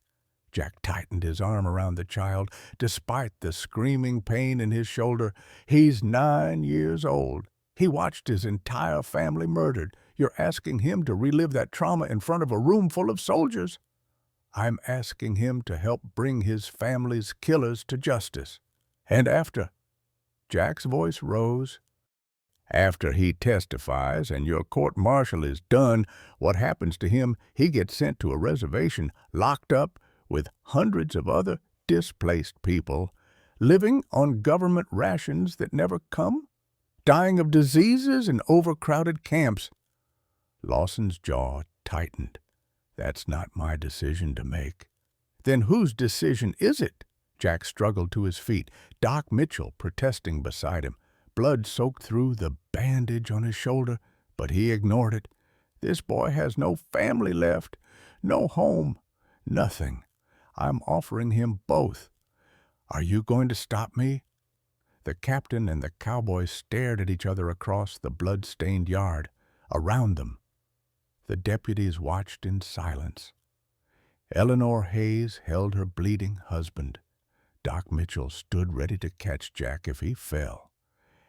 Jack tightened his arm around the child. Despite the screaming pain in his shoulder, "He's 9 years old. He watched his entire family murdered. You're asking him to relive that trauma in front of a room full of soldiers." "I'm asking him to help bring his family's killers to justice. And after," Jack's voice rose, "after he testifies and your court-martial is done, what happens to him? He gets sent to a reservation, locked up with hundreds of other displaced people, living on government rations that never come, dying of diseases in overcrowded camps." Lawson's jaw tightened. "That's not my decision to make." "Then whose decision is it?" Jack struggled to his feet, Doc Mitchell protesting beside him. Blood soaked through the bandage on his shoulder, but he ignored it. "This boy has no family left, no home, nothing. I'm offering him both. Are you going to stop me?" The captain and the cowboy stared at each other across the blood-stained yard. Around them, the deputies watched in silence. Eleanor Hayes held her bleeding husband. Doc Mitchell stood ready to catch Jack if he fell.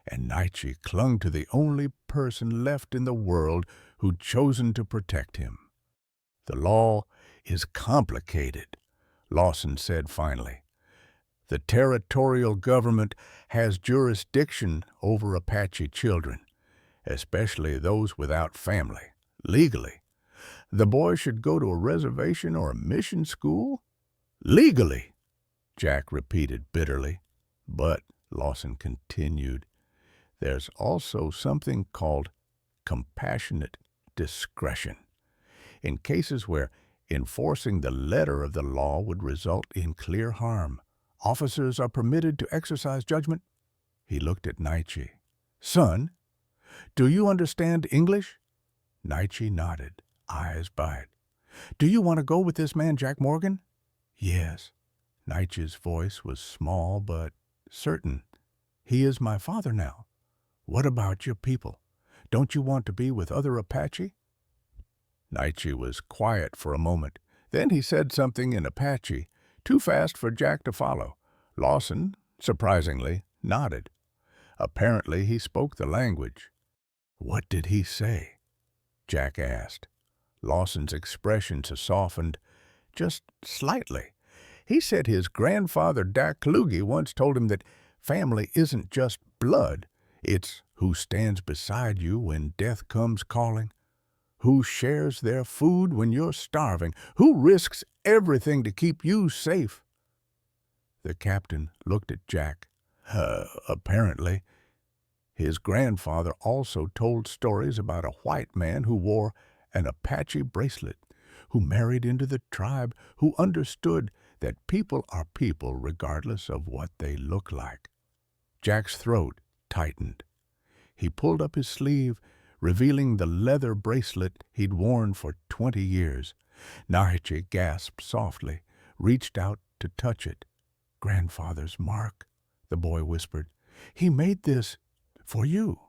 And Nietzsche clung to the only person left in the world who'd chosen to protect him. "The law is complicated," Lawson said finally. "The territorial government has jurisdiction over Apache children, especially those without family, legally. The boy should go to a reservation or a mission school? Legally," Jack repeated bitterly. "But," Lawson continued, "there's also something called compassionate discretion. In cases where enforcing the letter of the law would result in clear harm, officers are permitted to exercise judgment." He looked at Nietzsche. "Son, do you understand English?" Nietzsche nodded, eyes wide. "Do you want to go with this man, Jack Morgan?" "Yes." Nietzsche's voice was small but certain. "He is my father now. What about your people? Don't you want to be with other Apache?" Nietzsche was quiet for a moment. Then he said something in Apache, too fast for Jack to follow. Lawson, surprisingly, nodded. Apparently he spoke the language. "What did he say?" Jack asked. Lawson's expression softened just slightly. "He said his grandfather Dak Kluge once told him that family isn't just blood. It's who stands beside you when death comes calling, who shares their food when you're starving, who risks everything to keep you safe." The captain looked at Jack. Apparently. His grandfather also told stories about a white man who wore an Apache bracelet, who married into the tribe, who understood that people are people regardless of what they look like. Jack's throat tightened. He pulled up his sleeve, revealing the leather bracelet he'd worn for 20 years. Naiche gasped softly, reached out to touch it. "Grandfather's mark," the boy whispered. "He made this for you."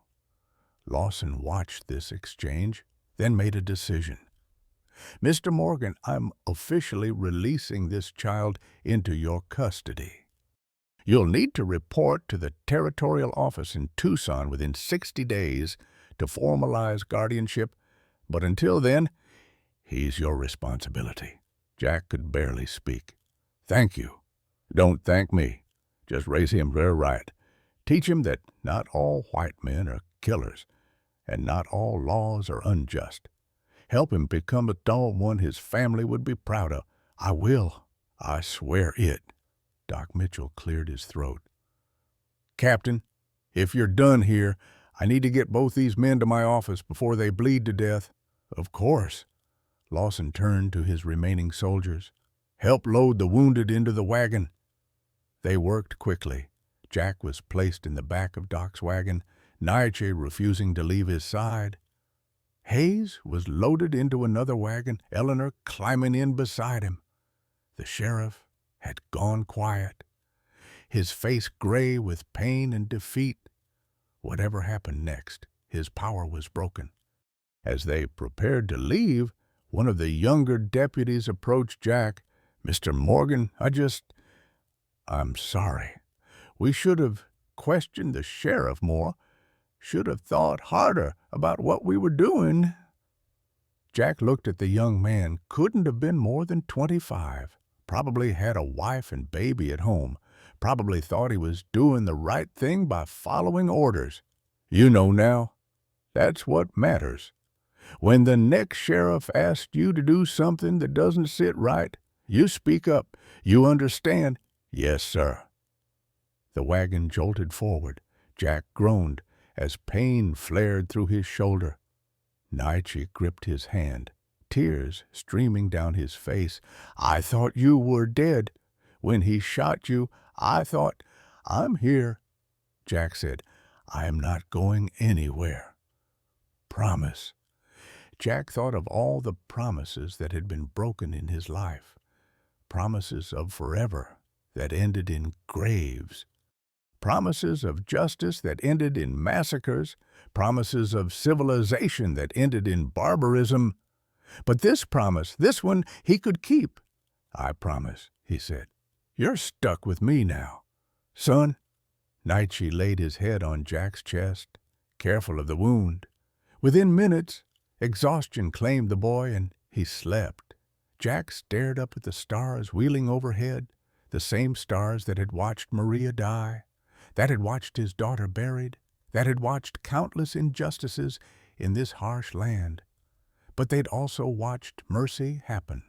Lawson watched this exchange, then made a decision. "Mr. Morgan, I'm officially releasing this child into your custody. You'll need to report to the territorial office in Tucson within 60 days to formalize guardianship, but until then, he's your responsibility." Jack could barely speak. "Thank you." "Don't thank me. Just raise him very right. Teach him that not all white men are killers, and not all laws are unjust. Help him become a dog one his family would be proud of. I will. I swear it." Doc Mitchell cleared his throat. "Captain, if you're done here, I need to get both these men to my office before they bleed to death." "Of course." Lawson turned to his remaining soldiers. "Help load the wounded into the wagon." They worked quickly. Jack was placed in the back of Doc's wagon, Naiche refusing to leave his side. Hayes was loaded into another wagon, Eleanor climbing in beside him. The sheriff had gone quiet, his face gray with pain and defeat. Whatever happened next, his power was broken. As they prepared to leave, one of the younger deputies approached Jack. "Mr. Morgan, I'm sorry. We should have questioned the sheriff more. Should have thought harder about what we were doing." Jack looked at the young man. Couldn't have been more than 25. Probably had a wife and baby at home. Probably thought he was doing the right thing by following orders. "You know now. That's what matters. When the next sheriff asks you to do something that doesn't sit right, you speak up. You understand?" "Yes, sir." The wagon jolted forward. Jack groaned as pain flared through his shoulder. Naiche gripped his hand, tears streaming down his face. "I thought you were dead. When he shot you, I thought—" "I'm here," Jack said. "I am not going anywhere. Promise." Jack thought of all the promises that had been broken in his life. Promises of forever that ended in graves. Promises of justice that ended in massacres. Promises of civilization that ended in barbarism. But this promise, this one, he could keep. "I promise," he said. "You're stuck with me now. Son." Naiche laid his head on Jack's chest, careful of the wound. Within minutes, exhaustion claimed the boy, and he slept. Jack stared up at the stars wheeling overhead, the same stars that had watched Maria die, that had watched his daughter buried, that had watched countless injustices in this harsh land. But they'd also watched mercy happen.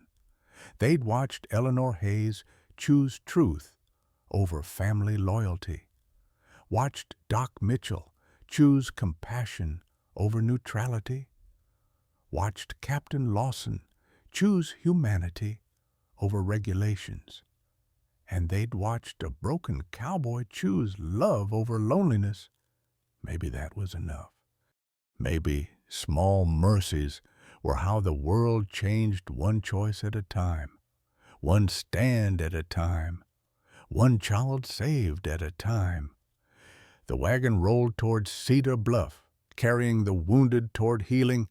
They'd watched Eleanor Hayes choose truth over family loyalty, watched Doc Mitchell choose compassion over neutrality, watched Captain Lawson choose humanity over regulations, and they'd watched a broken cowboy choose love over loneliness. Maybe that was enough. Maybe small mercies were how the world changed one choice at a time, one stand at a time, one child saved at a time. The wagon rolled toward Cedar Bluff, carrying the wounded toward healing,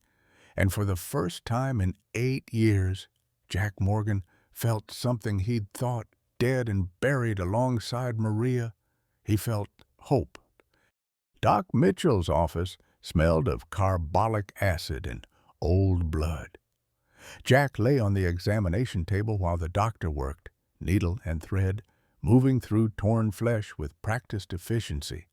and for the first time in 8 years, Jack Morgan felt something he'd thought dead and buried alongside Maria. He felt hope. Doc Mitchell's office smelled of carbolic acid and old blood. Jack lay on the examination table while the doctor worked, needle and thread, moving through torn flesh with practiced efficiency.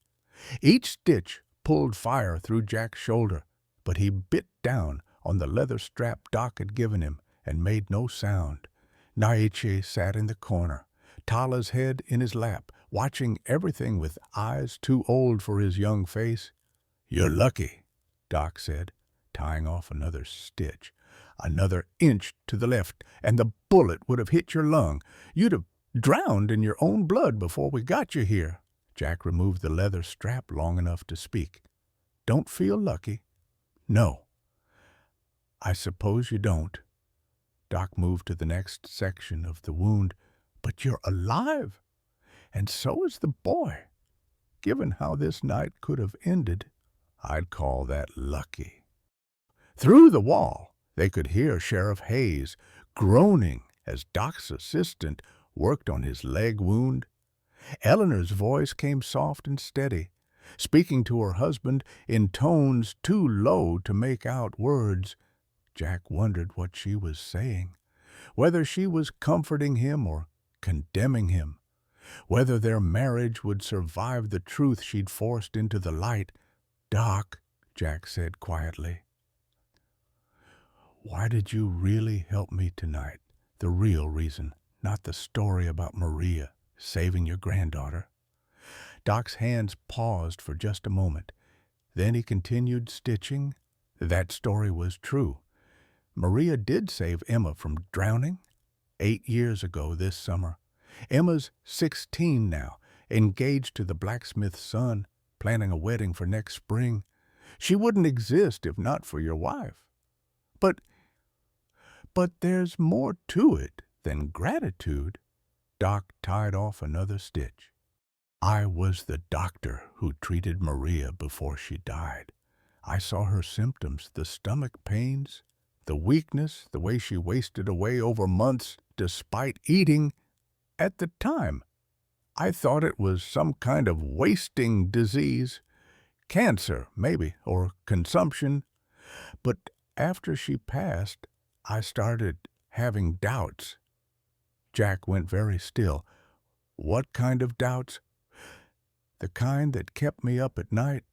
Each stitch pulled fire through Jack's shoulder, but he bit down on the leather strap Doc had given him and made no sound. Naiche sat in the corner, Tala's head in his lap, watching everything with eyes too old for his young face. "You're lucky," Doc said, tying off another stitch. "Another inch to the left, and the bullet would have hit your lung. You'd have Drowned in your own blood before we got you here. Jack removed the leather strap long enough to speak. Don't feel lucky? No. I suppose you don't. Doc moved to the next section of the wound. But you're alive, and so is the boy. Given how this night could have ended, I'd call that lucky. Through the wall, they could hear Sheriff Hayes groaning as Doc's assistant worked on his leg wound. Eleanor's voice came soft and steady, speaking to her husband in tones too low to make out words. Jack wondered what she was saying, whether she was comforting him or condemning him, whether their marriage would survive the truth she'd forced into the light. Doc, Jack said quietly, why did you really help me tonight? The real reason, not the story about Maria saving your granddaughter. Doc's hands paused for just a moment. Then he continued stitching. That story was true. Maria did save Emma from drowning 8 years ago this summer. Emma's 16 now, engaged to the blacksmith's son, planning a wedding for next spring. She wouldn't exist if not for your wife. But there's more to it than gratitude. Doc tied off another stitch. I was the doctor who treated Maria before she died. I saw her symptoms, the stomach pains, the weakness, the way she wasted away over months despite eating. At the time, I thought it was some kind of wasting disease, cancer maybe, or consumption. But after she passed, I started having doubts. Jack went very still. What kind of doubts? The kind that kept me up at night.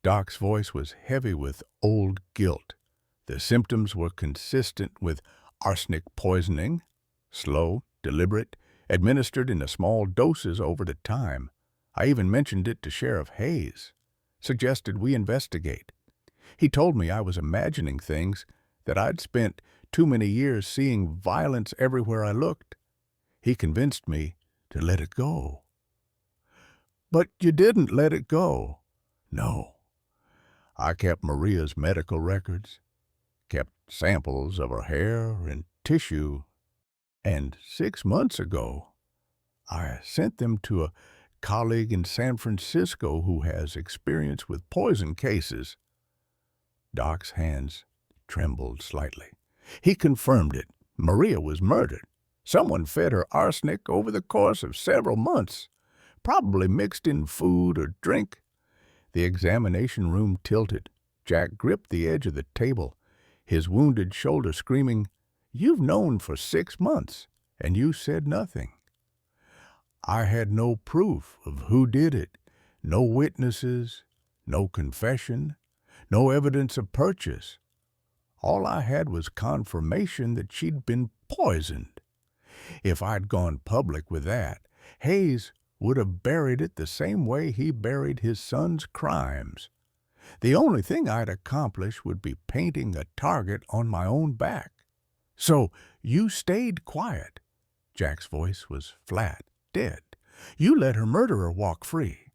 Doc's voice was heavy with old guilt. The symptoms were consistent with arsenic poisoning, slow, deliberate, administered in small doses over the time. I even mentioned it to Sheriff Hayes, suggested we investigate. He told me I was imagining things, that I'd spent too many years seeing violence everywhere I looked. He convinced me to let it go. But you didn't let it go. No. I kept Maria's medical records, kept samples of her hair and tissue, and 6 months ago, I sent them to a colleague in San Francisco who has experience with poison cases. Doc's hands trembled slightly. He confirmed it. Maria was murdered. Someone fed her arsenic over the course of several months, probably mixed in food or drink. The examination room tilted. Jack gripped the edge of the table, his wounded shoulder screaming, "You've known for 6 months, and you said nothing." I had no proof of who did it, no witnesses, no confession, no evidence of purchase. All I had was confirmation that she'd been poisoned. If I'd gone public with that, Hayes would have buried it the same way he buried his son's crimes. The only thing I'd accomplish would be painting a target on my own back. So you stayed quiet. Jack's voice was flat, dead. You let her murderer walk free.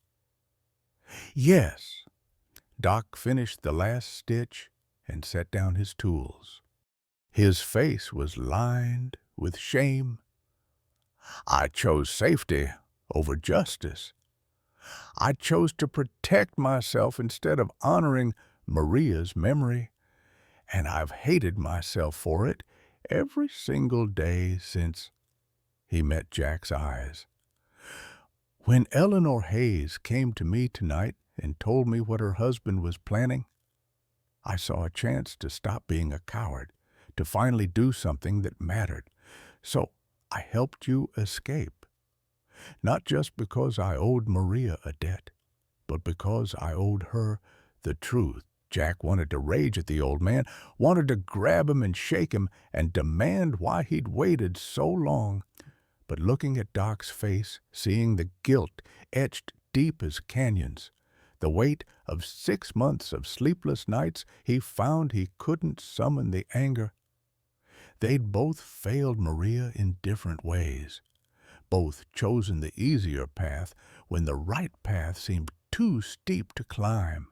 Yes. Doc finished the last stitch and set down his tools. His face was lined with shame. I chose safety over justice. I chose to protect myself instead of honoring Maria's memory, and I've hated myself for it every single day since. He met Jack's eyes. When Eleanor Hayes came to me tonight and told me what her husband was planning, I saw a chance to stop being a coward, to finally do something that mattered. So I helped you escape. Not just because I owed Maria a debt, but because I owed her the truth. Jack wanted to rage at the old man, wanted to grab him and shake him and demand why he'd waited so long. But looking at Doc's face, seeing the guilt etched deep as canyons, the weight of 6 months of sleepless nights, he found he couldn't summon the anger. They'd both failed Maria in different ways, both chosen the easier path when the right path seemed too steep to climb.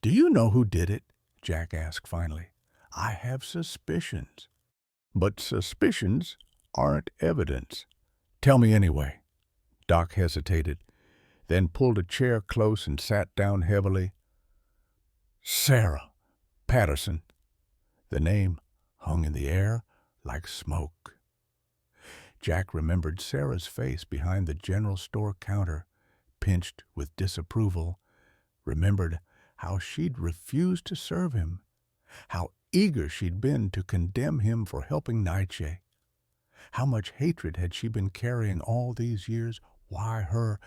"Do you know who did it?" Jack asked finally. "I have suspicions." "But suspicions aren't evidence." "Tell me anyway." Doc hesitated, then pulled a chair close and sat down heavily. "Sarah Patterson." The name hung in the air like smoke. Jack remembered Sarah's face behind the general store counter, pinched with disapproval, remembered how she'd refused to serve him, how eager she'd been to condemn him for helping Nietzsche. How much hatred had she been carrying all these years? Why her?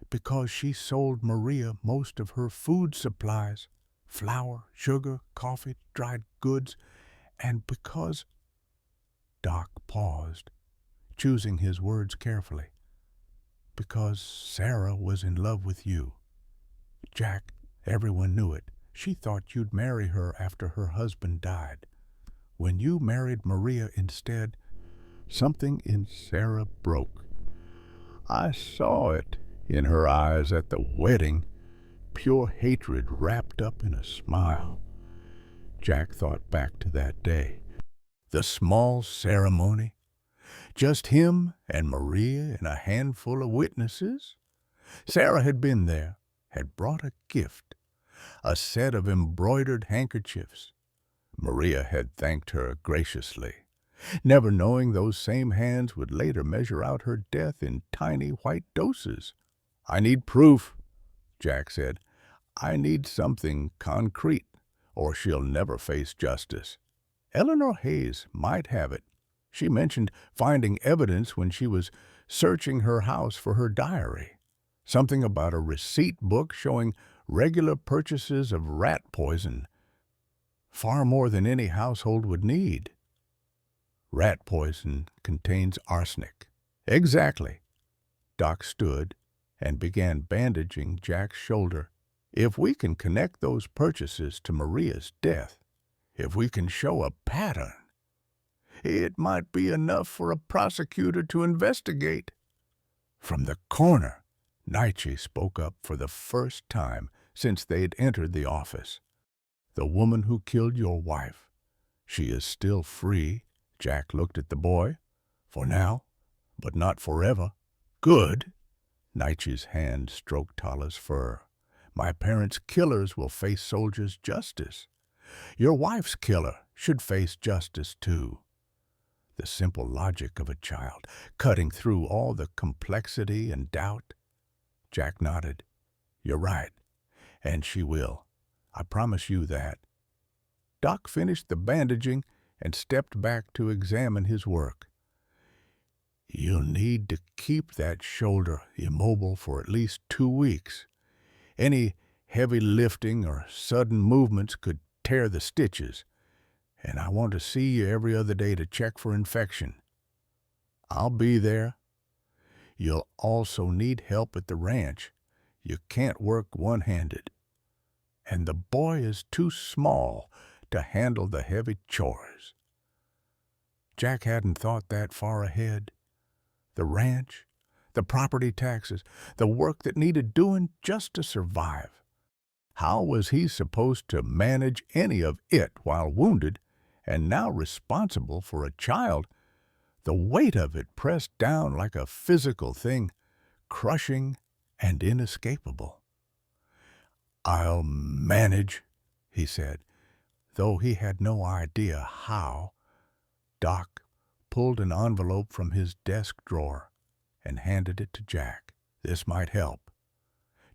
Because she sold Maria most of her food supplies, flour, sugar, coffee, dried goods, and because— Doc paused, choosing his words carefully. "Because Sarah was in love with you. Jack, everyone knew it. She thought you'd marry her after her husband died. When you married Maria instead, something in Sarah broke. I saw it in her eyes at the wedding, pure hatred wrapped up in a smile." Jack thought back to that day. The small ceremony, just him and Maria and a handful of witnesses. Sarah had been there, had brought a gift, a set of embroidered handkerchiefs. Maria had thanked her graciously, never knowing those same hands would later measure out her death in tiny white doses. "I need proof," Jack said. "I need something concrete, or she'll never face justice." Eleanor Hayes might have it. She mentioned finding evidence when she was searching her house for her diary. Something about a receipt book showing regular purchases of rat poison, far more than any household would need. Rat poison contains arsenic. Exactly. Doc stood and began bandaging Jack's shoulder. "If we can connect those purchases to Maria's death, if we can show a pattern, it might be enough for a prosecutor to investigate." From the corner, Nietzsche spoke up for the first time since they'd entered the office. "The woman who killed your wife, she is still free." Jack looked at the boy. "For now, but not forever." "Good." Nietzsche's hand stroked Tala's fur. "My parents' killers will face soldiers' justice. Your wife's killer should face justice too." The simple logic of a child, cutting through all the complexity and doubt. Jack nodded. "You're right, and she will. I promise you that." Doc finished the bandaging and stepped back to examine his work. "You'll need to keep that shoulder immobile for at least 2 weeks. Any heavy lifting or sudden movements could tear the stitches, and I want to see you every other day to check for infection." "I'll be there." "You'll also need help at the ranch. You can't work one-handed. And the boy is too small to handle the heavy chores." Jack hadn't thought that far ahead. The ranch, the property taxes, the work that needed doing just to survive. How was he supposed to manage any of it while wounded and now responsible for a child? The weight of it pressed down like a physical thing, crushing and inescapable. "I'll manage," he said, though he had no idea how. Doc pulled an envelope from his desk drawer and handed it to Jack. "This might help."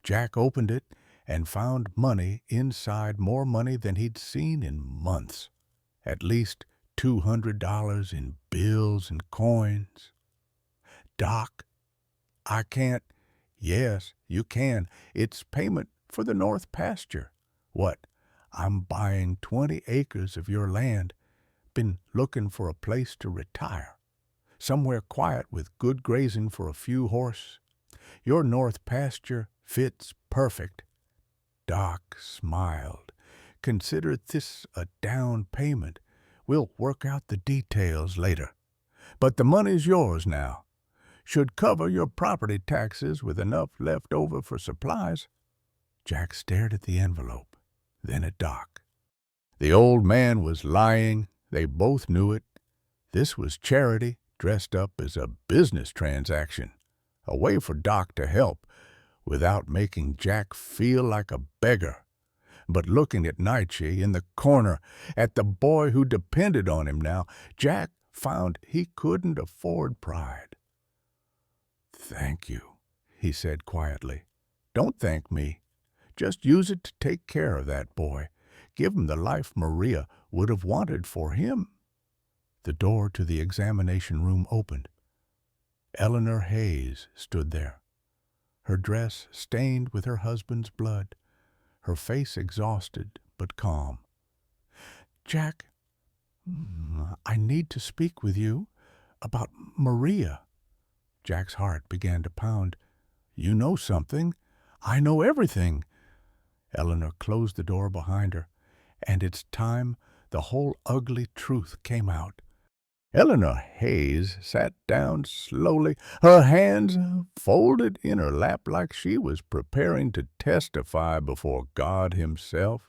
Jack opened it and found money inside, more money than he'd seen in months. At least $200 in bills and coins. "Doc, I can't—" "Yes, you can. It's payment for the north pasture." "What?" "I'm buying 20 acres of your land. Been looking for a place to retire. Somewhere quiet with good grazing for a few horse. Your north pasture fits perfect." Doc smiled. "Consider this a down payment. We'll work out the details later. But the money's yours now. should cover your property taxes with enough left over for supplies." Jack stared at the envelope, then at Doc. The old man was lying. They both knew it. This was charity dressed up as a business transaction, a way for Doc to help without making Jack feel like a beggar. But looking at Nietzsche in the corner, at the boy who depended on him now, Jack found he couldn't afford pride. "Thank you," he said quietly. "Don't thank me. Just use it to take care of that boy. Give him the life Maria would have wanted for him." The door to the examination room opened. Eleanor Hayes stood there, her dress stained with her husband's blood, her face exhausted but calm. "Jack, I need to speak with you about Maria." Jack's heart began to pound. "You know something. I know everything." Eleanor closed the door behind her, and it's time the whole ugly truth came out. Eleanor Hayes sat down slowly, her hands folded in her lap like she was preparing to testify before God himself.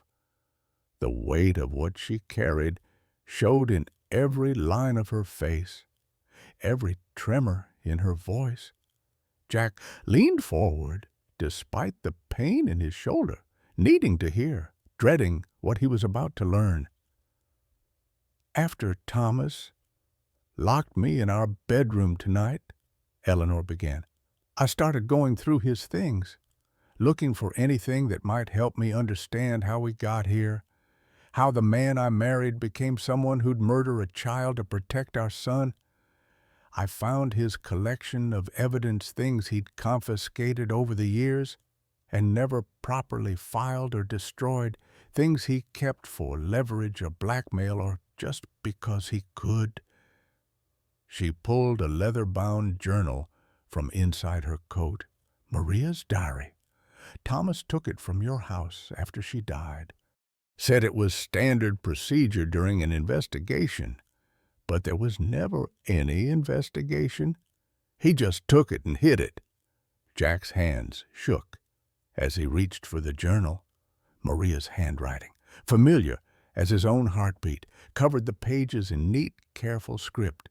The weight of what she carried showed in every line of her face, every tremor in her voice. Jack leaned forward, despite the pain in his shoulder, needing to hear, dreading what he was about to learn. "After Thomas locked me in our bedroom tonight," Eleanor began, "I started going through his things, looking for anything that might help me understand how we got here, how the man I married became someone who'd murder a child to protect our son. I found his collection of evidence, things he'd confiscated over the years and never properly filed or destroyed, things he kept for leverage or blackmail or just because he could." She pulled a leather-bound journal from inside her coat. "Maria's diary. Thomas took it from your house after she died. Said it was standard procedure during an investigation. But there was never any investigation. He just took it and hid it." Jack's hands shook as he reached for the journal. Maria's handwriting, familiar as his own heartbeat, covered the pages in neat, careful script.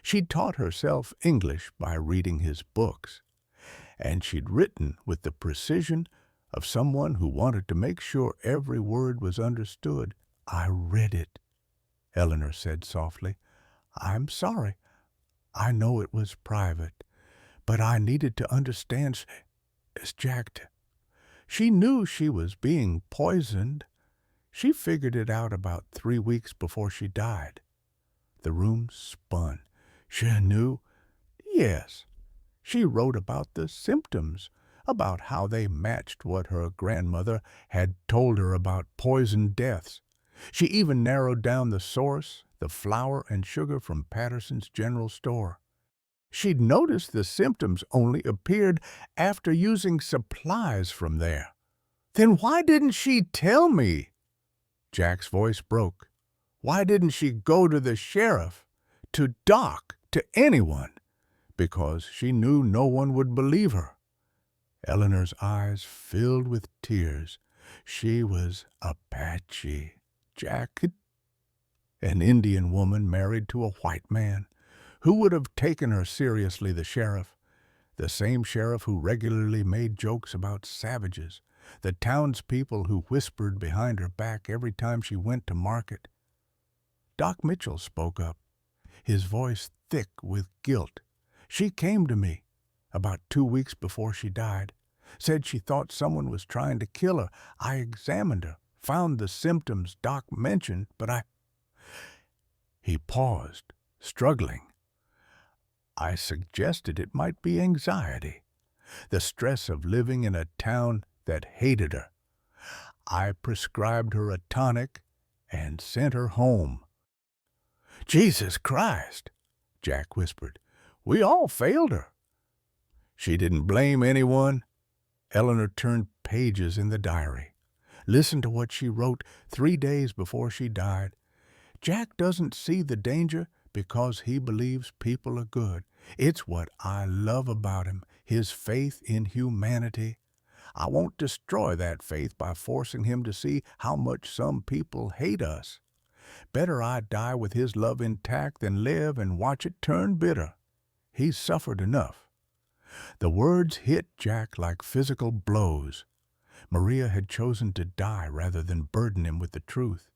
She'd taught herself English by reading his books, and she'd written with the precision of someone who wanted to make sure every word was understood. "I read it," Eleanor said softly. "I'm sorry. I know it was private, but I needed to understand as Jack. She knew she was being poisoned. She figured it out about 3 weeks before she died." The room spun. "She knew?" "Yes. She wrote about the symptoms, about how they matched what her grandmother had told her about poison deaths. She even narrowed down the source, the flour and sugar from Patterson's General Store. She'd noticed the symptoms only appeared after using supplies from there." "Then why didn't she tell me?" Jack's voice broke. "Why didn't she go to the sheriff, to Doc, to anyone?" "Because she knew no one would believe her." Eleanor's eyes filled with tears. She was Apache. Jack, an Indian woman married to a white man. Who would have taken her seriously? The sheriff. The same sheriff who regularly made jokes about savages. The townspeople who whispered behind her back every time she went to market. Doc Mitchell spoke up, his voice thick with guilt. "She came to me about 2 weeks before she died. Said she thought someone was trying to kill her. I examined her, found the symptoms Doc mentioned, but He paused, struggling. "I suggested it might be anxiety, the stress of living in a town that hated her. I prescribed her a tonic and sent her home." "Jesus Christ," Jack whispered. "We all failed her." "She didn't blame anyone." Eleanor turned pages in the diary. Listen to what she wrote 3 days before she died. "Jack doesn't see the danger because he believes people are good. It's what I love about him, his faith in humanity. I won't destroy that faith by forcing him to see how much some people hate us. Better I die with his love intact than live and watch it turn bitter. He's suffered enough. The words hit Jack like physical blows. Maria had chosen to die rather than burden him with the truth,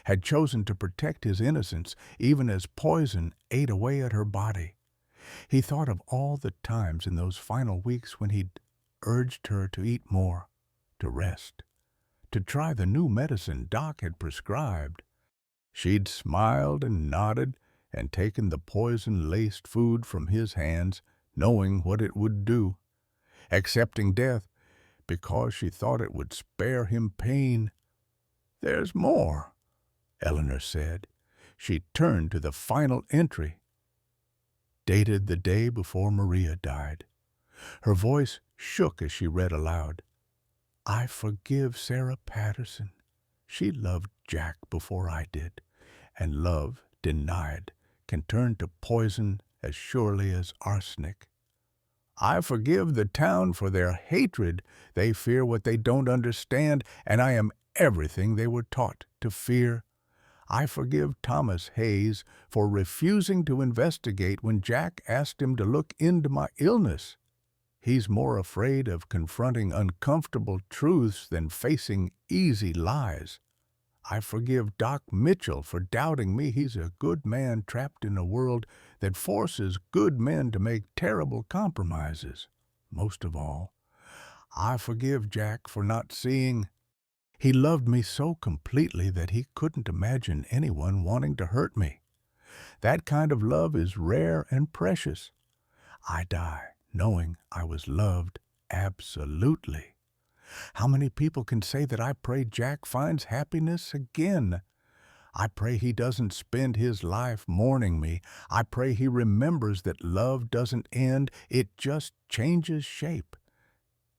had chosen to protect his innocence even as poison ate away at her body. He thought of all the times in those final weeks when he'd urged her to eat more, to rest, to try the new medicine Doc had prescribed. She'd smiled and nodded and taken the poison-laced food from his hands, knowing what it would do, accepting death because she thought it would spare him pain. "There's more," Eleanor said. She turned to the final entry, dated the day before Maria died. Her voice shook as she read aloud. "I forgive Sarah Patterson. She loved Jack before I did, and love denied can turn to poison as surely as arsenic. I forgive the town for their hatred. They fear what they don't understand, and I am everything they were taught to fear. I forgive Thomas Hayes for refusing to investigate when Jack asked him to look into my illness. He's more afraid of confronting uncomfortable truths than facing easy lies. I forgive Doc Mitchell for doubting me. He's a good man trapped in a world that forces good men to make terrible compromises. Most of all, I forgive Jack for not seeing. He loved me so completely that he couldn't imagine anyone wanting to hurt me. That kind of love is rare and precious. I die knowing I was loved absolutely. How many people can say that I pray Jack finds happiness again? I pray he doesn't spend his life mourning me. I pray he remembers that love doesn't end, it just changes shape.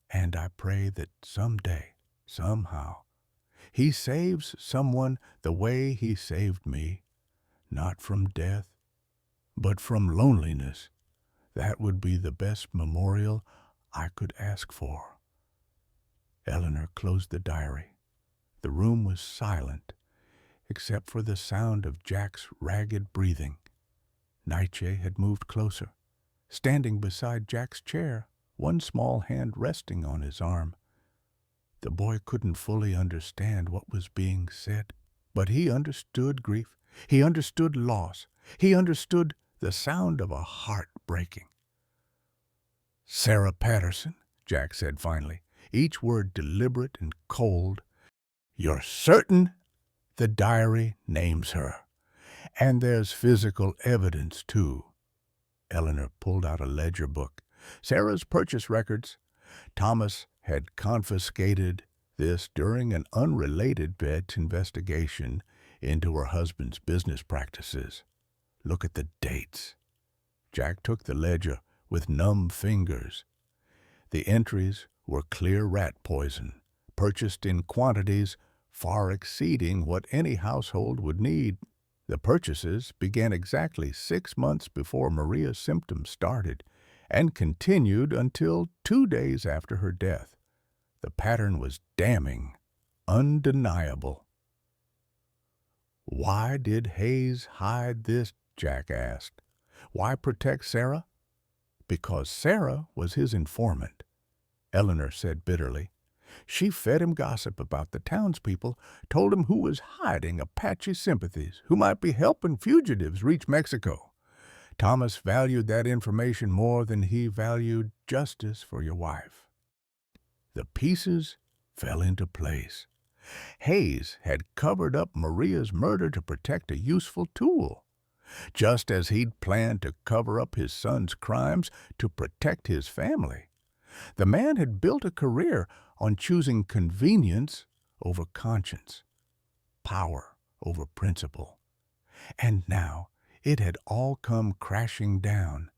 And I pray that someday, somehow, he saves someone the way he saved me, not from death, but from loneliness. That would be the best memorial I could ask for." Eleanor closed the diary. The room was silent, except for the sound of Jack's ragged breathing. Nietzsche had moved closer, standing beside Jack's chair, one small hand resting on his arm. The boy couldn't fully understand what was being said, but he understood grief. He understood loss. He understood the sound of a heart breaking. "Sarah Patterson," Jack said finally, each word deliberate and cold. "You're certain?" "The diary names her. And there's physical evidence, too." Eleanor pulled out a ledger book. "Sarah's purchase records. Thomas had confiscated this during an unrelated vet investigation into her husband's business practices. Look at the dates." Jack took the ledger with numb fingers. The entries were clear rat poison, purchased in quantities far exceeding what any household would need. The purchases began exactly 6 months before Maria's symptoms started and continued until 2 days after her death. The pattern was damning, undeniable. "Why did Hayes hide this?" Jack asked. "Why protect Sarah?" "Because Sarah was his informant," Eleanor said bitterly. "She fed him gossip about the townspeople, told him who was hiding Apache sympathies, who might be helping fugitives reach Mexico. Thomas valued that information more than he valued justice for your wife." The pieces fell into place. Hayes had covered up Maria's murder to protect a useful tool, just as he'd planned to cover up his son's crimes to protect his family. The man had built a career on choosing convenience over conscience, power over principle. And now it had all come crashing down.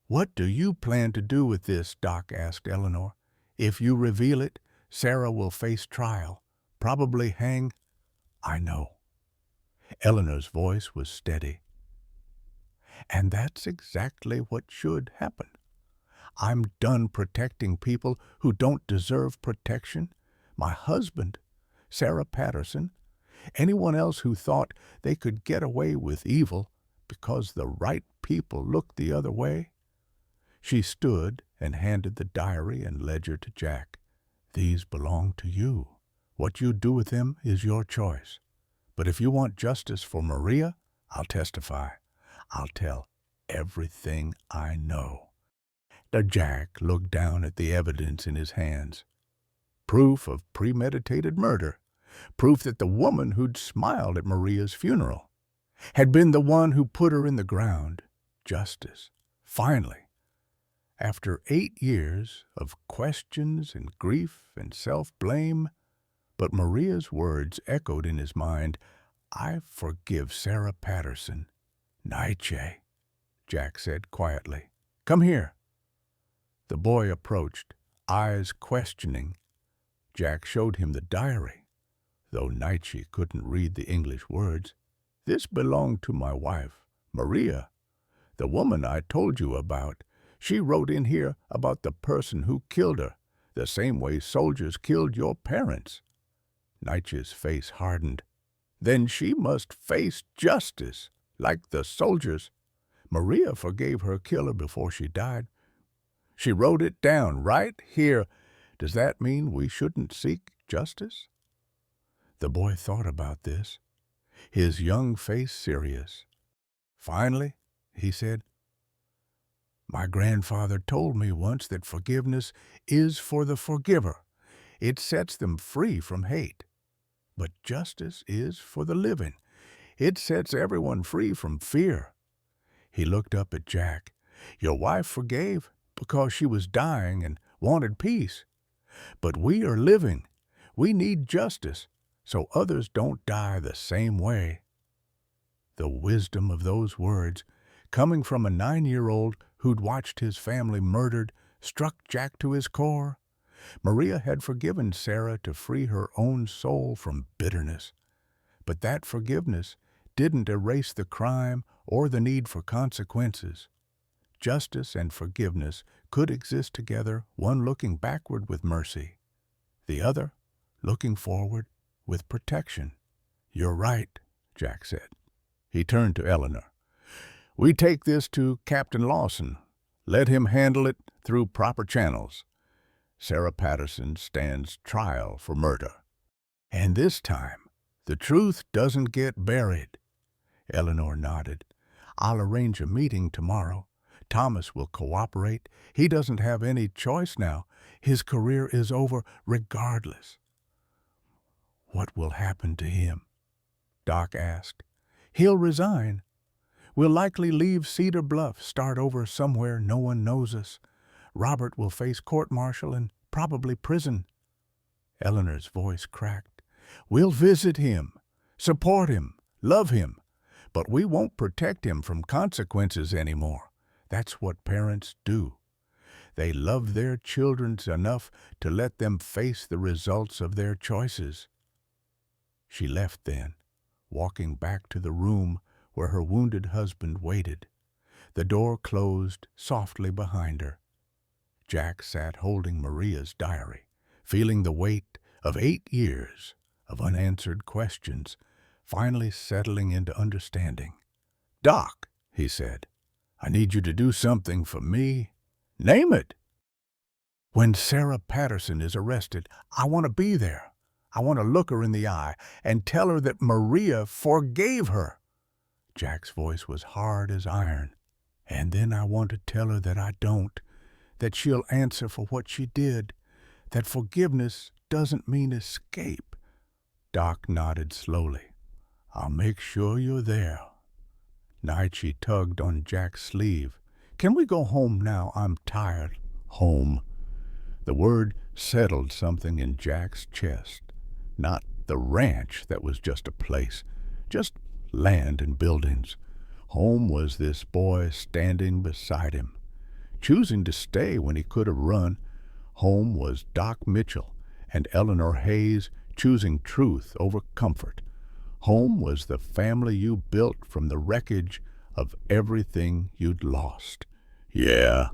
"What do you plan to do with this?" Doc asked Eleanor. "If you reveal it, Sarah will face trial, probably hang." "I know." Eleanor's voice was steady. And that's exactly what should happen. I'm done protecting people who don't deserve protection. My husband, Sarah Patterson, anyone else who thought they could get away with evil because the right people looked the other way. She stood and handed the diary and ledger to Jack. These belong to you. What you do with them is your choice. But if you want justice for Maria, I'll testify. I'll tell everything I know. Now Jack looked down at the evidence in his hands. Proof of premeditated murder. Proof that the woman who'd smiled at Maria's funeral had been the one who put her in the ground. Justice. Finally, after 8 years of questions and grief and self-blame, but Maria's words echoed in his mind, I forgive Sarah Patterson. Nietzsche, Jack said quietly. Come here. The boy approached, eyes questioning. Jack showed him the diary, though Nietzsche couldn't read the English words. This belonged to my wife, Maria, the woman I told you about. She wrote in here about the person who killed her, the same way soldiers killed your parents. Nietzsche's face hardened. Then she must face justice, like the soldiers. Maria forgave her killer before she died. She wrote it down right here. Does that mean we shouldn't seek justice? The boy thought about this, his young face serious. Finally, he said, my grandfather told me once that forgiveness is for the forgiver. It sets them free from hate. But justice is for the living. It sets everyone free from fear. He looked up at Jack. Your wife forgave because she was dying and wanted peace. But we are living. We need justice so others don't die the same way. The wisdom of those words, coming from a 9-year-old who'd watched his family murdered, struck Jack to his core. Maria had forgiven Sarah to free her own soul from bitterness. But that forgiveness didn't erase the crime or the need for consequences. Justice and forgiveness could exist together, one looking backward with mercy, the other looking forward with protection. You're right, Jack said. He turned to Eleanor. We take this to Captain Lawson. Let him handle it through proper channels. Sarah Patterson stands trial for murder. And this time, the truth doesn't get buried. Eleanor nodded. I'll arrange a meeting tomorrow. Thomas will cooperate. He doesn't have any choice now. His career is over regardless. What will happen to him? Doc asked. He'll resign. We'll likely leave Cedar Bluff, start over somewhere no one knows us. Robert will face court-martial and probably prison. Eleanor's voice cracked. We'll visit him, support him, love him, but we won't protect him from consequences anymore. That's what parents do. They love their children enough to let them face the results of their choices. She left then, walking back to the room where her wounded husband waited. The door closed softly behind her. Jack sat holding Maria's diary, feeling the weight of 8 years of unanswered questions, finally settling into understanding. Doc, he said, I need you to do something for me. Name it. When Sarah Patterson is arrested, I want to be there. I want to look her in the eye and tell her that Maria forgave her. Jack's voice was hard as iron. And then I want to tell her that I don't, that she'll answer for what she did, that forgiveness doesn't mean escape. Doc nodded slowly. I'll make sure you're there. Nietzsche tugged on Jack's sleeve. Can we go home now? I'm tired. Home. The word settled something in Jack's chest. Not the ranch that was just a place, just land and buildings. Home was this boy standing beside him, choosing to stay when he could have run. Home was Doc Mitchell and Eleanor Hayes choosing truth over comfort. Home was the family you built from the wreckage of everything you'd lost. "Yeah,"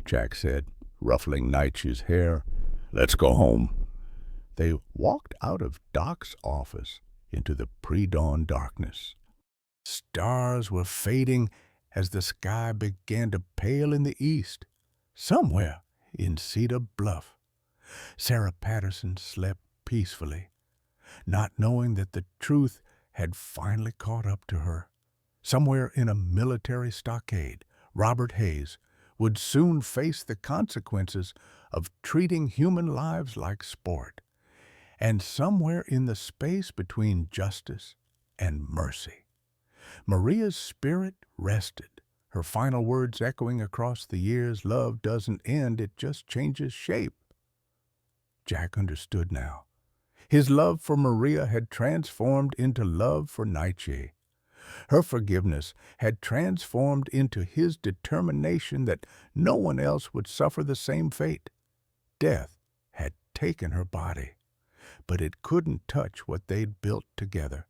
Jack said, ruffling Nightsh's hair. "Let's go home." They walked out of Doc's office into the pre-dawn darkness. Stars were fading as the sky began to pale in the east. Somewhere in Cedar Bluff, Sarah Patterson slept peacefully, not knowing that the truth had finally caught up to her. Somewhere in a military stockade, Robert Hayes would soon face the consequences of treating human lives like sport. And somewhere in the space between justice and mercy, Maria's spirit rested, her final words echoing across the years, "Love doesn't end, it just changes shape." Jack understood now. His love for Maria had transformed into love for Nightshade. Her forgiveness had transformed into his determination that no one else would suffer the same fate. Death had taken her body, but it couldn't touch what they'd built together.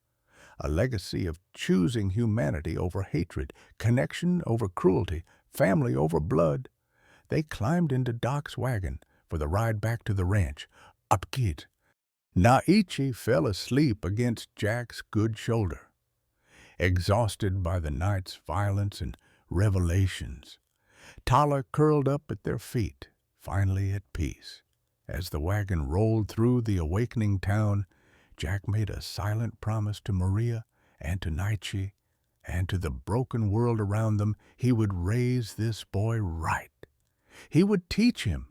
A legacy of choosing humanity over hatred, connection over cruelty, family over blood. They climbed into Doc's wagon for the ride back to the ranch. Upkid. Naichi fell asleep against Jack's good shoulder, exhausted by the night's violence and revelations. Tala curled up at their feet, finally at peace. As the wagon rolled through the awakening town, Jack made a silent promise to Maria and to Naichi and to the broken world around them. He would raise this boy right. He would teach him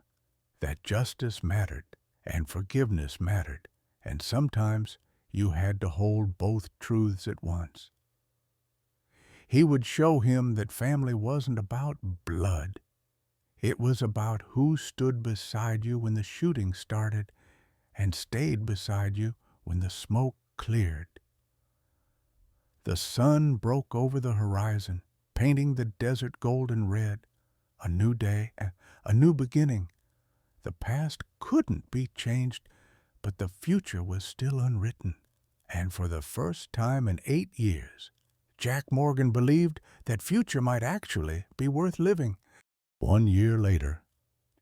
that justice mattered and forgiveness mattered, and sometimes you had to hold both truths at once. He would show him that family wasn't about blood. It was about who stood beside you when the shooting started and stayed beside you when the smoke cleared. The sun broke over the horizon, painting the desert golden red. A new day, a new beginning. The past couldn't be changed, but the future was still unwritten. And for the first time in 8 years, Jack Morgan believed that future might actually be worth living. 1 year later,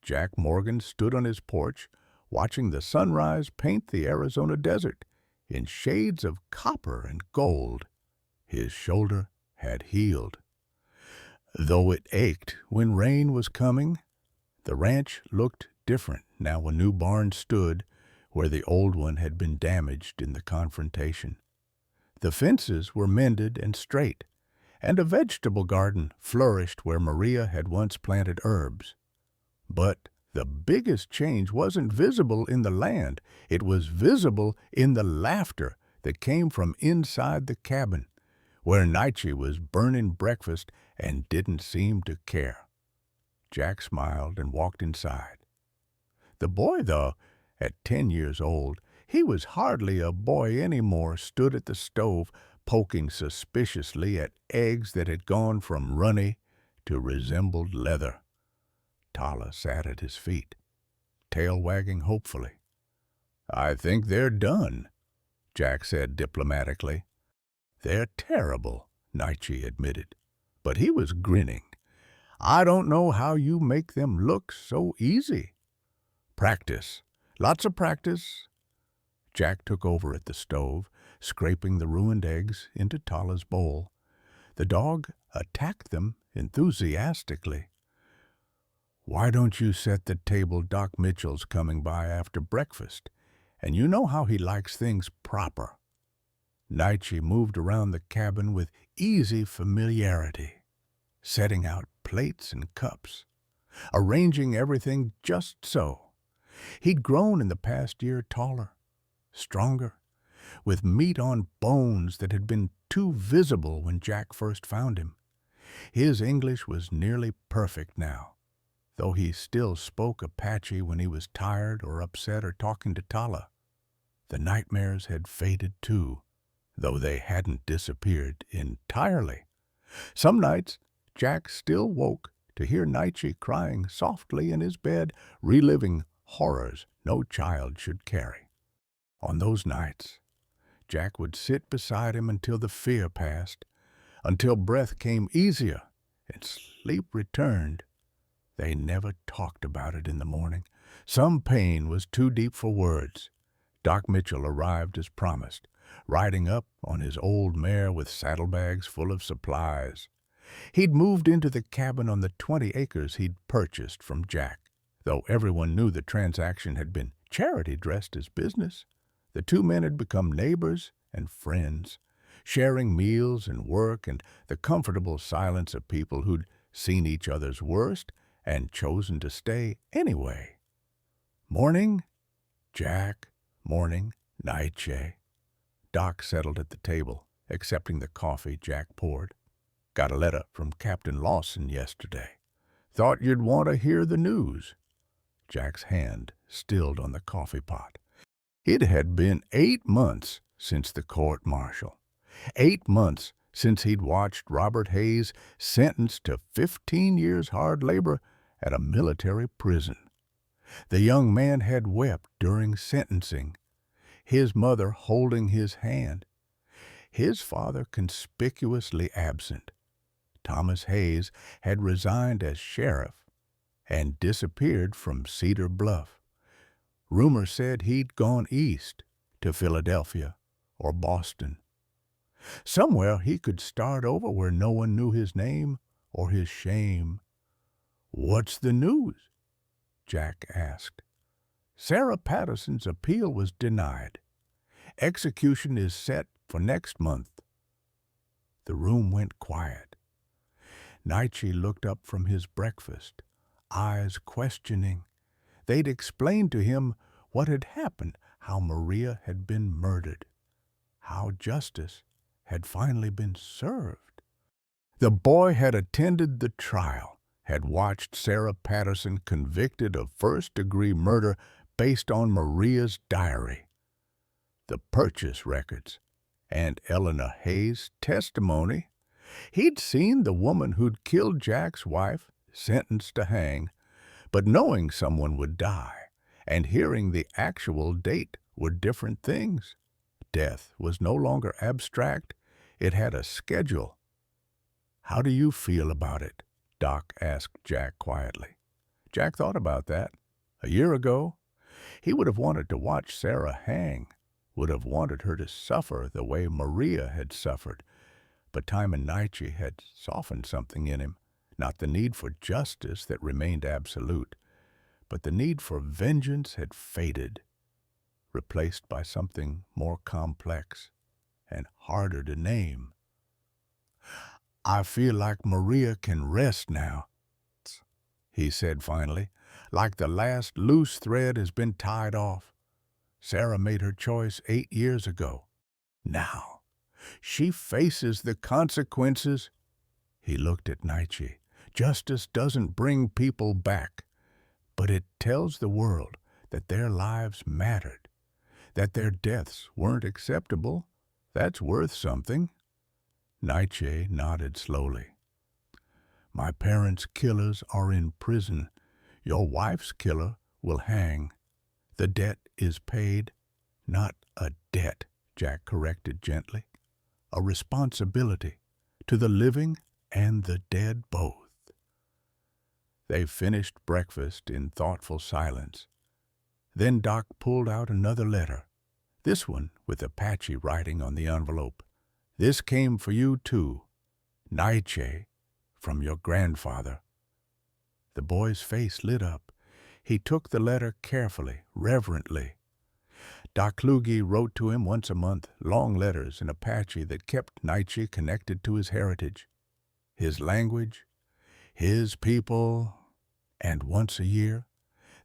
Jack Morgan stood on his porch, watching the sunrise paint the Arizona desert in shades of copper and gold. His shoulder had healed. Though it ached when rain was coming, the ranch looked different now a new barn stood where the old one had been damaged in the confrontation. The fences were mended and straight, and a vegetable garden flourished where Maria had once planted herbs. But the biggest change wasn't visible in the land. It was visible in the laughter that came from inside the cabin, where Naichi was burning breakfast and didn't seem to care. Jack smiled and walked inside. The boy, though, at 10 years old, he was hardly a boy anymore, stood at the stove, poking suspiciously at eggs that had gone from runny to resembled leather. Tala sat at his feet, tail wagging hopefully. "I think they're done," Jack said diplomatically. "They're terrible," Naichi admitted, but he was grinning. "I don't know how you make them look so easy." "Practice. Lots of practice." Jack took over at the stove, scraping the ruined eggs into Tala's bowl. The dog attacked them enthusiastically. "Why don't you set the table? Doc Mitchell's coming by after breakfast, and you know how he likes things proper." Naichi moved around the cabin with easy familiarity, setting out plates and cups, arranging everything just so. He'd grown in the past year taller, stronger, with meat on bones that had been too visible when Jack first found him. His English was nearly perfect now, though he still spoke Apache when he was tired or upset or talking to Tala. The nightmares had faded too, though they hadn't disappeared entirely. Some nights, Jack still woke to hear Naichi crying softly in his bed, reliving horrors no child should carry. On those nights, Jack would sit beside him until the fear passed, until breath came easier and sleep returned. They never talked about it in the morning. Some pain was too deep for words. Doc Mitchell arrived as promised, riding up on his old mare with saddlebags full of supplies. He'd moved into the cabin on the 20 acres he'd purchased from Jack. Though everyone knew the transaction had been charity dressed as business, the two men had become neighbors and friends, sharing meals and work and the comfortable silence of people who'd seen each other's worst and chosen to stay anyway. Morning, Jack. Morning, Nightshade. Doc settled at the table, accepting the coffee Jack poured. Got a letter from Captain Lawson yesterday. Thought you'd want to hear the news. Jack's hand stilled on the coffee pot. It had been 8 months since the court-martial. 8 months since he'd watched Robert Hayes sentenced to 15 years hard labor at a military prison. The young man had wept during sentencing, his mother holding his hand, his father conspicuously absent. Thomas Hayes had resigned as sheriff and disappeared from Cedar Bluff. Rumor said he'd gone east to Philadelphia or Boston. Somewhere he could start over where no one knew his name or his shame. "What's the news?" Jack asked. "Sarah Patterson's appeal was denied. Execution is set for next month." The room went quiet. Nightshade looked up from his breakfast, eyes questioning. They'd explained to him what had happened, how Maria had been murdered, how justice had finally been served. The boy had attended the trial, had watched Sarah Patterson convicted of first-degree murder based on Maria's diary, the purchase records, and Eleanor Hayes' testimony. He'd seen the woman who'd killed Jack's wife sentenced to hang, but knowing someone would die and hearing the actual date were different things. Death was no longer abstract. It had a schedule. "How do you feel about it?" Doc asked Jack quietly. Jack thought about that. A year ago, he would have wanted to watch Sarah hang, would have wanted her to suffer the way Maria had suffered. But time and Nightshade had softened something in him, not the need for justice that remained absolute, but the need for vengeance had faded, replaced by something more complex and harder to name. "I feel like Maria can rest now," he said finally, "like the last loose thread has been tied off. Sarah made her choice 8 years ago. Now, she faces the consequences." He looked at Nightshade. "Justice doesn't bring people back, but it tells the world that their lives mattered, that their deaths weren't acceptable. That's worth something." Nightshade nodded slowly. "My parents' killers are in prison. Your wife's killer will hang. The debt is paid." "Not a debt," Jack corrected gently. "A responsibility to the living and the dead both." They finished breakfast in thoughtful silence. Then Doc pulled out another letter, this one with Apache writing on the envelope. "This came for you, too. Nightshade, from your grandfather." The boy's face lit up. He took the letter carefully, reverently. Doc Kluge wrote to him once a month, long letters in Apache that kept Nightshade connected to his heritage, his language, his people, and once a year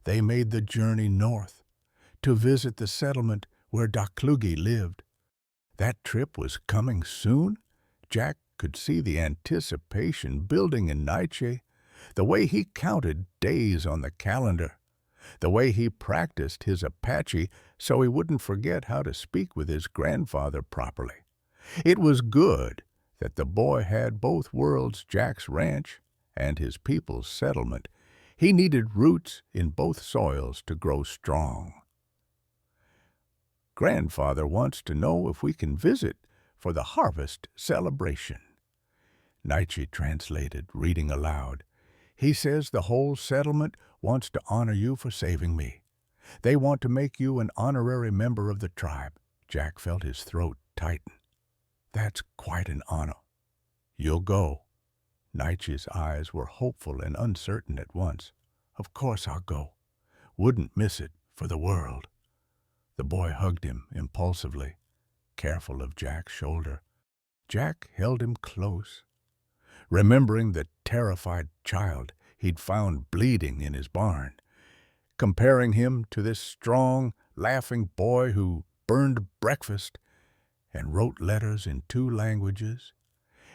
they made the journey north to visit the settlement where Doc Kluge lived. That trip was coming soon. Jack could see the anticipation building in Nightshade, the way he counted days on the calendar, the way he practiced his Apache so he wouldn't forget how to speak with his grandfather properly. It was good that the boy had both worlds, Jack's ranch and his people's settlement. He needed roots in both soils to grow strong. "Grandfather wants to know if we can visit for the harvest celebration." Nietzsche translated, reading aloud. He says the whole settlement wants to honor you for saving me. They want to make you an honorary member of the tribe. Jack felt his throat tighten. That's quite an honor. You'll go. Nietzsche's eyes were hopeful and uncertain at once. Of course I'll go. Wouldn't miss it for the world. The boy hugged him impulsively, careful of Jack's shoulder. Jack held him close, remembering the terrified child he'd found bleeding in his barn, comparing him to this strong, laughing boy who burned breakfast and wrote letters in 2 languages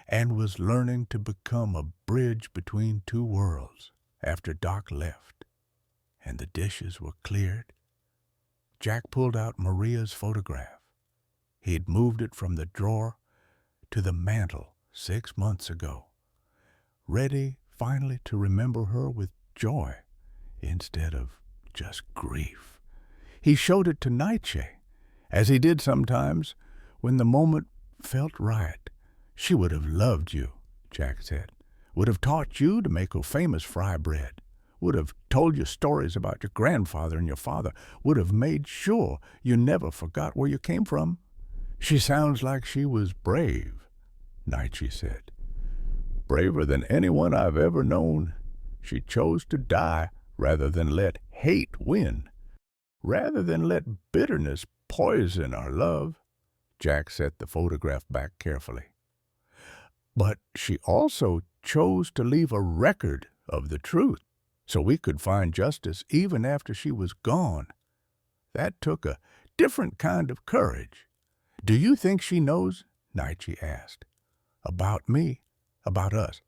and was learning to become a bridge between 2 worlds after Doc left and the dishes were cleared. Jack pulled out Maria's photograph. He'd moved it from the drawer to the mantel 6 months ago, ready finally to remember her with joy instead of just grief. He showed it to Nietzsche, as he did sometimes when the moment felt right. She would have loved you, Jack said, would have taught you to make her famous fry bread, would have told you stories about your grandfather and your father, would have made sure you never forgot where you came from. She sounds like she was brave, Nietzsche said. Braver than anyone I've ever known. She chose to die rather than let hate win, rather than let bitterness poison our love. Jack set the photograph back carefully. But she also chose to leave a record of the truth, so we could find justice even after she was gone. That took a different kind of courage. Do you think she knows? Nietzsche asked. About me, about us.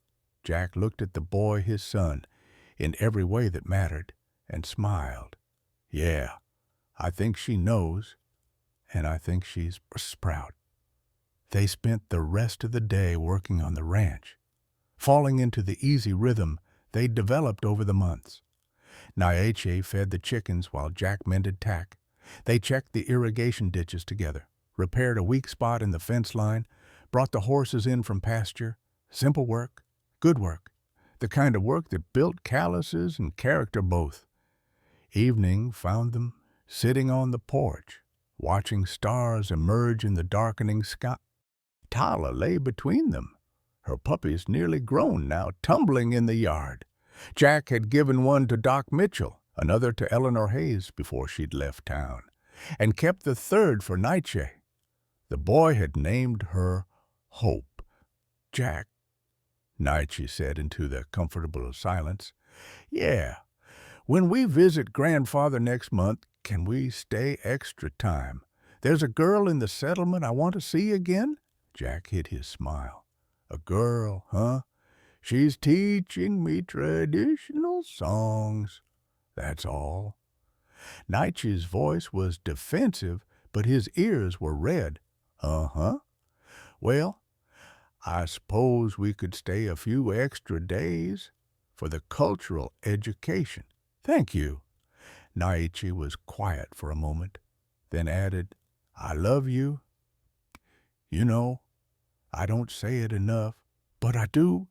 Jack looked at the boy, his son, in every way that mattered, and smiled. Yeah, I think she knows, and I think she's proud. They spent the rest of the day working on the ranch, falling into the easy rhythm they'd developed over the months. Nietzsche fed the chickens while Jack mended tack. They checked the irrigation ditches together, repaired a weak spot in the fence line, brought the horses in from pasture. Simple work, good work, the kind of work that built calluses and character both. Evening found them sitting on the porch, watching stars emerge in the darkening sky. Tala lay between them, her puppies nearly grown now, tumbling in the yard. Jack had given one to Doc Mitchell, another to Eleanor Hayes before she'd left town, and kept the third for Nietzsche. The boy had named her Hope. Jack, Nietzsche said into the comfortable silence, yeah, when we visit Grandfather next month, can we stay extra time? There's a girl in the settlement I want to see again? Jack hid his smile. A girl, huh? She's teaching me traditional songs. That's all. Nietzsche's voice was defensive, but his ears were red. Uh-huh. Well, I suppose we could stay a few extra days for the cultural education. Thank you. Nietzsche was quiet for a moment, then added, I love you. You know, I don't say it enough, but I do.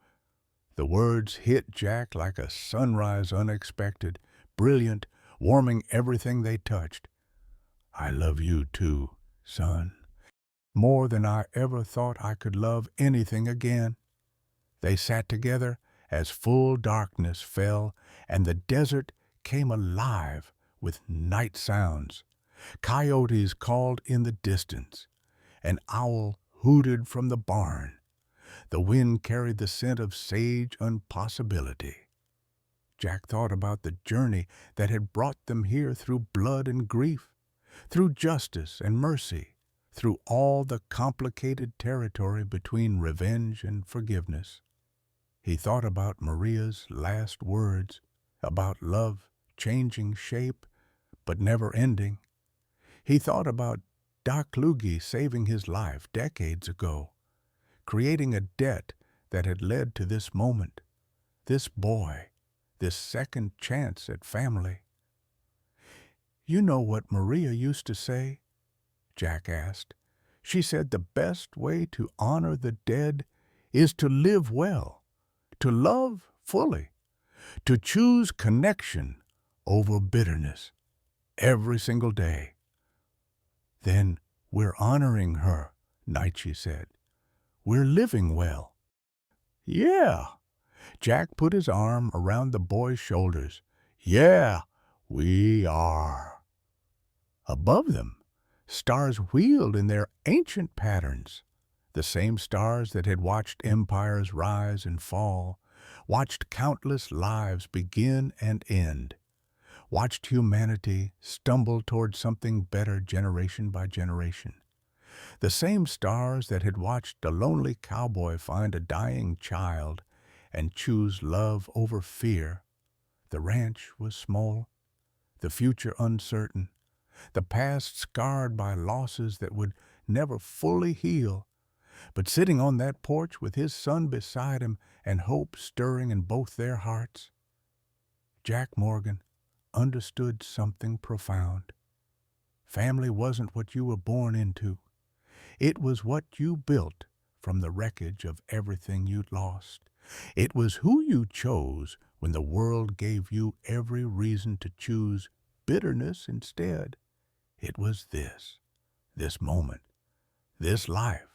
The words hit Jack like a sunrise unexpected, brilliant, warming everything they touched. I love you too, son. More than I ever thought I could love anything again. They sat together as full darkness fell and the desert came alive with night sounds. Coyotes called in the distance. An owl hooted from the barn. The wind carried the scent of sage impossibility. Jack thought about the journey that had brought them here through blood and grief, through justice and mercy, through all the complicated territory between revenge and forgiveness. He thought about Maria's last words, about love changing shape but never ending. He thought about Doc Lugie saving his life decades ago, creating a debt that had led to this moment, this boy, this second chance at family. You know what Maria used to say? Jack asked. She said the best way to honor the dead is to live well, to love fully, to choose connection over bitterness every single day. Then we're honoring her, Nietzsche said. We're living well. Yeah. Jack put his arm around the boy's shoulders. Yeah, we are. Above them, stars wheeled in their ancient patterns. The same stars that had watched empires rise and fall, watched countless lives begin and end, watched humanity stumble toward something better generation by generation. The same stars that had watched a lonely cowboy find a dying child and choose love over fear. The ranch was small, the future uncertain, the past scarred by losses that would never fully heal. But sitting on that porch with his son beside him and hope stirring in both their hearts, Jack Morgan understood something profound. Family wasn't what you were born into. It was what you built from the wreckage of everything you'd lost. It was who you chose when the world gave you every reason to choose bitterness instead. It was this moment, this life,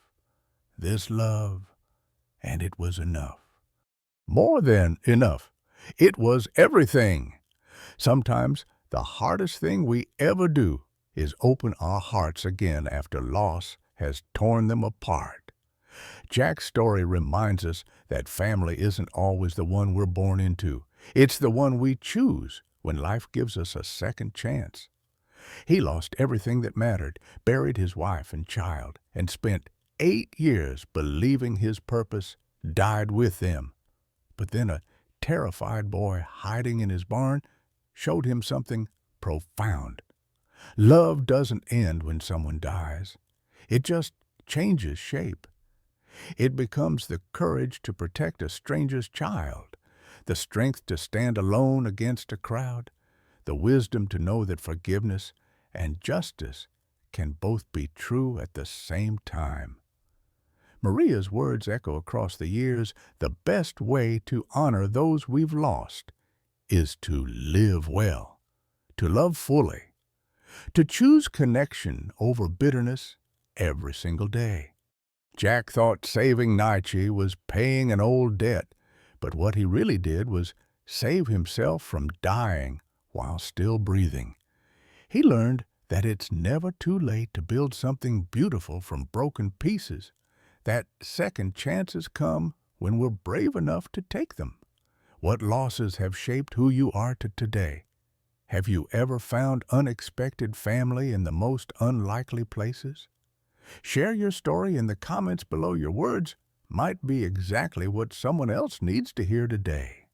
this love, and it was enough. More than enough. It was everything. Sometimes the hardest thing we ever do is open our hearts again after loss has torn them apart. Jack's story reminds us that family isn't always the one we're born into. It's the one we choose when life gives us a second chance. He lost everything that mattered, buried his wife and child, and spent 8 years believing his purpose died with them. But then a terrified boy hiding in his barn showed him something profound. Love doesn't end when someone dies. It just changes shape. It becomes the courage to protect a stranger's child, the strength to stand alone against a crowd, the wisdom to know that forgiveness and justice can both be true at the same time. Maria's words echo across the years. The best way to honor those we've lost is to live well, to love fully, to choose connection over bitterness every single day. Jack thought saving Nietzsche was paying an old debt, but what he really did was save himself from dying while still breathing. He learned that it's never too late to build something beautiful from broken pieces, that second chances come when we're brave enough to take them. What losses have shaped who you are today? Have you ever found unexpected family in the most unlikely places? Share your story in the comments below. Your words might be exactly what someone else needs to hear today.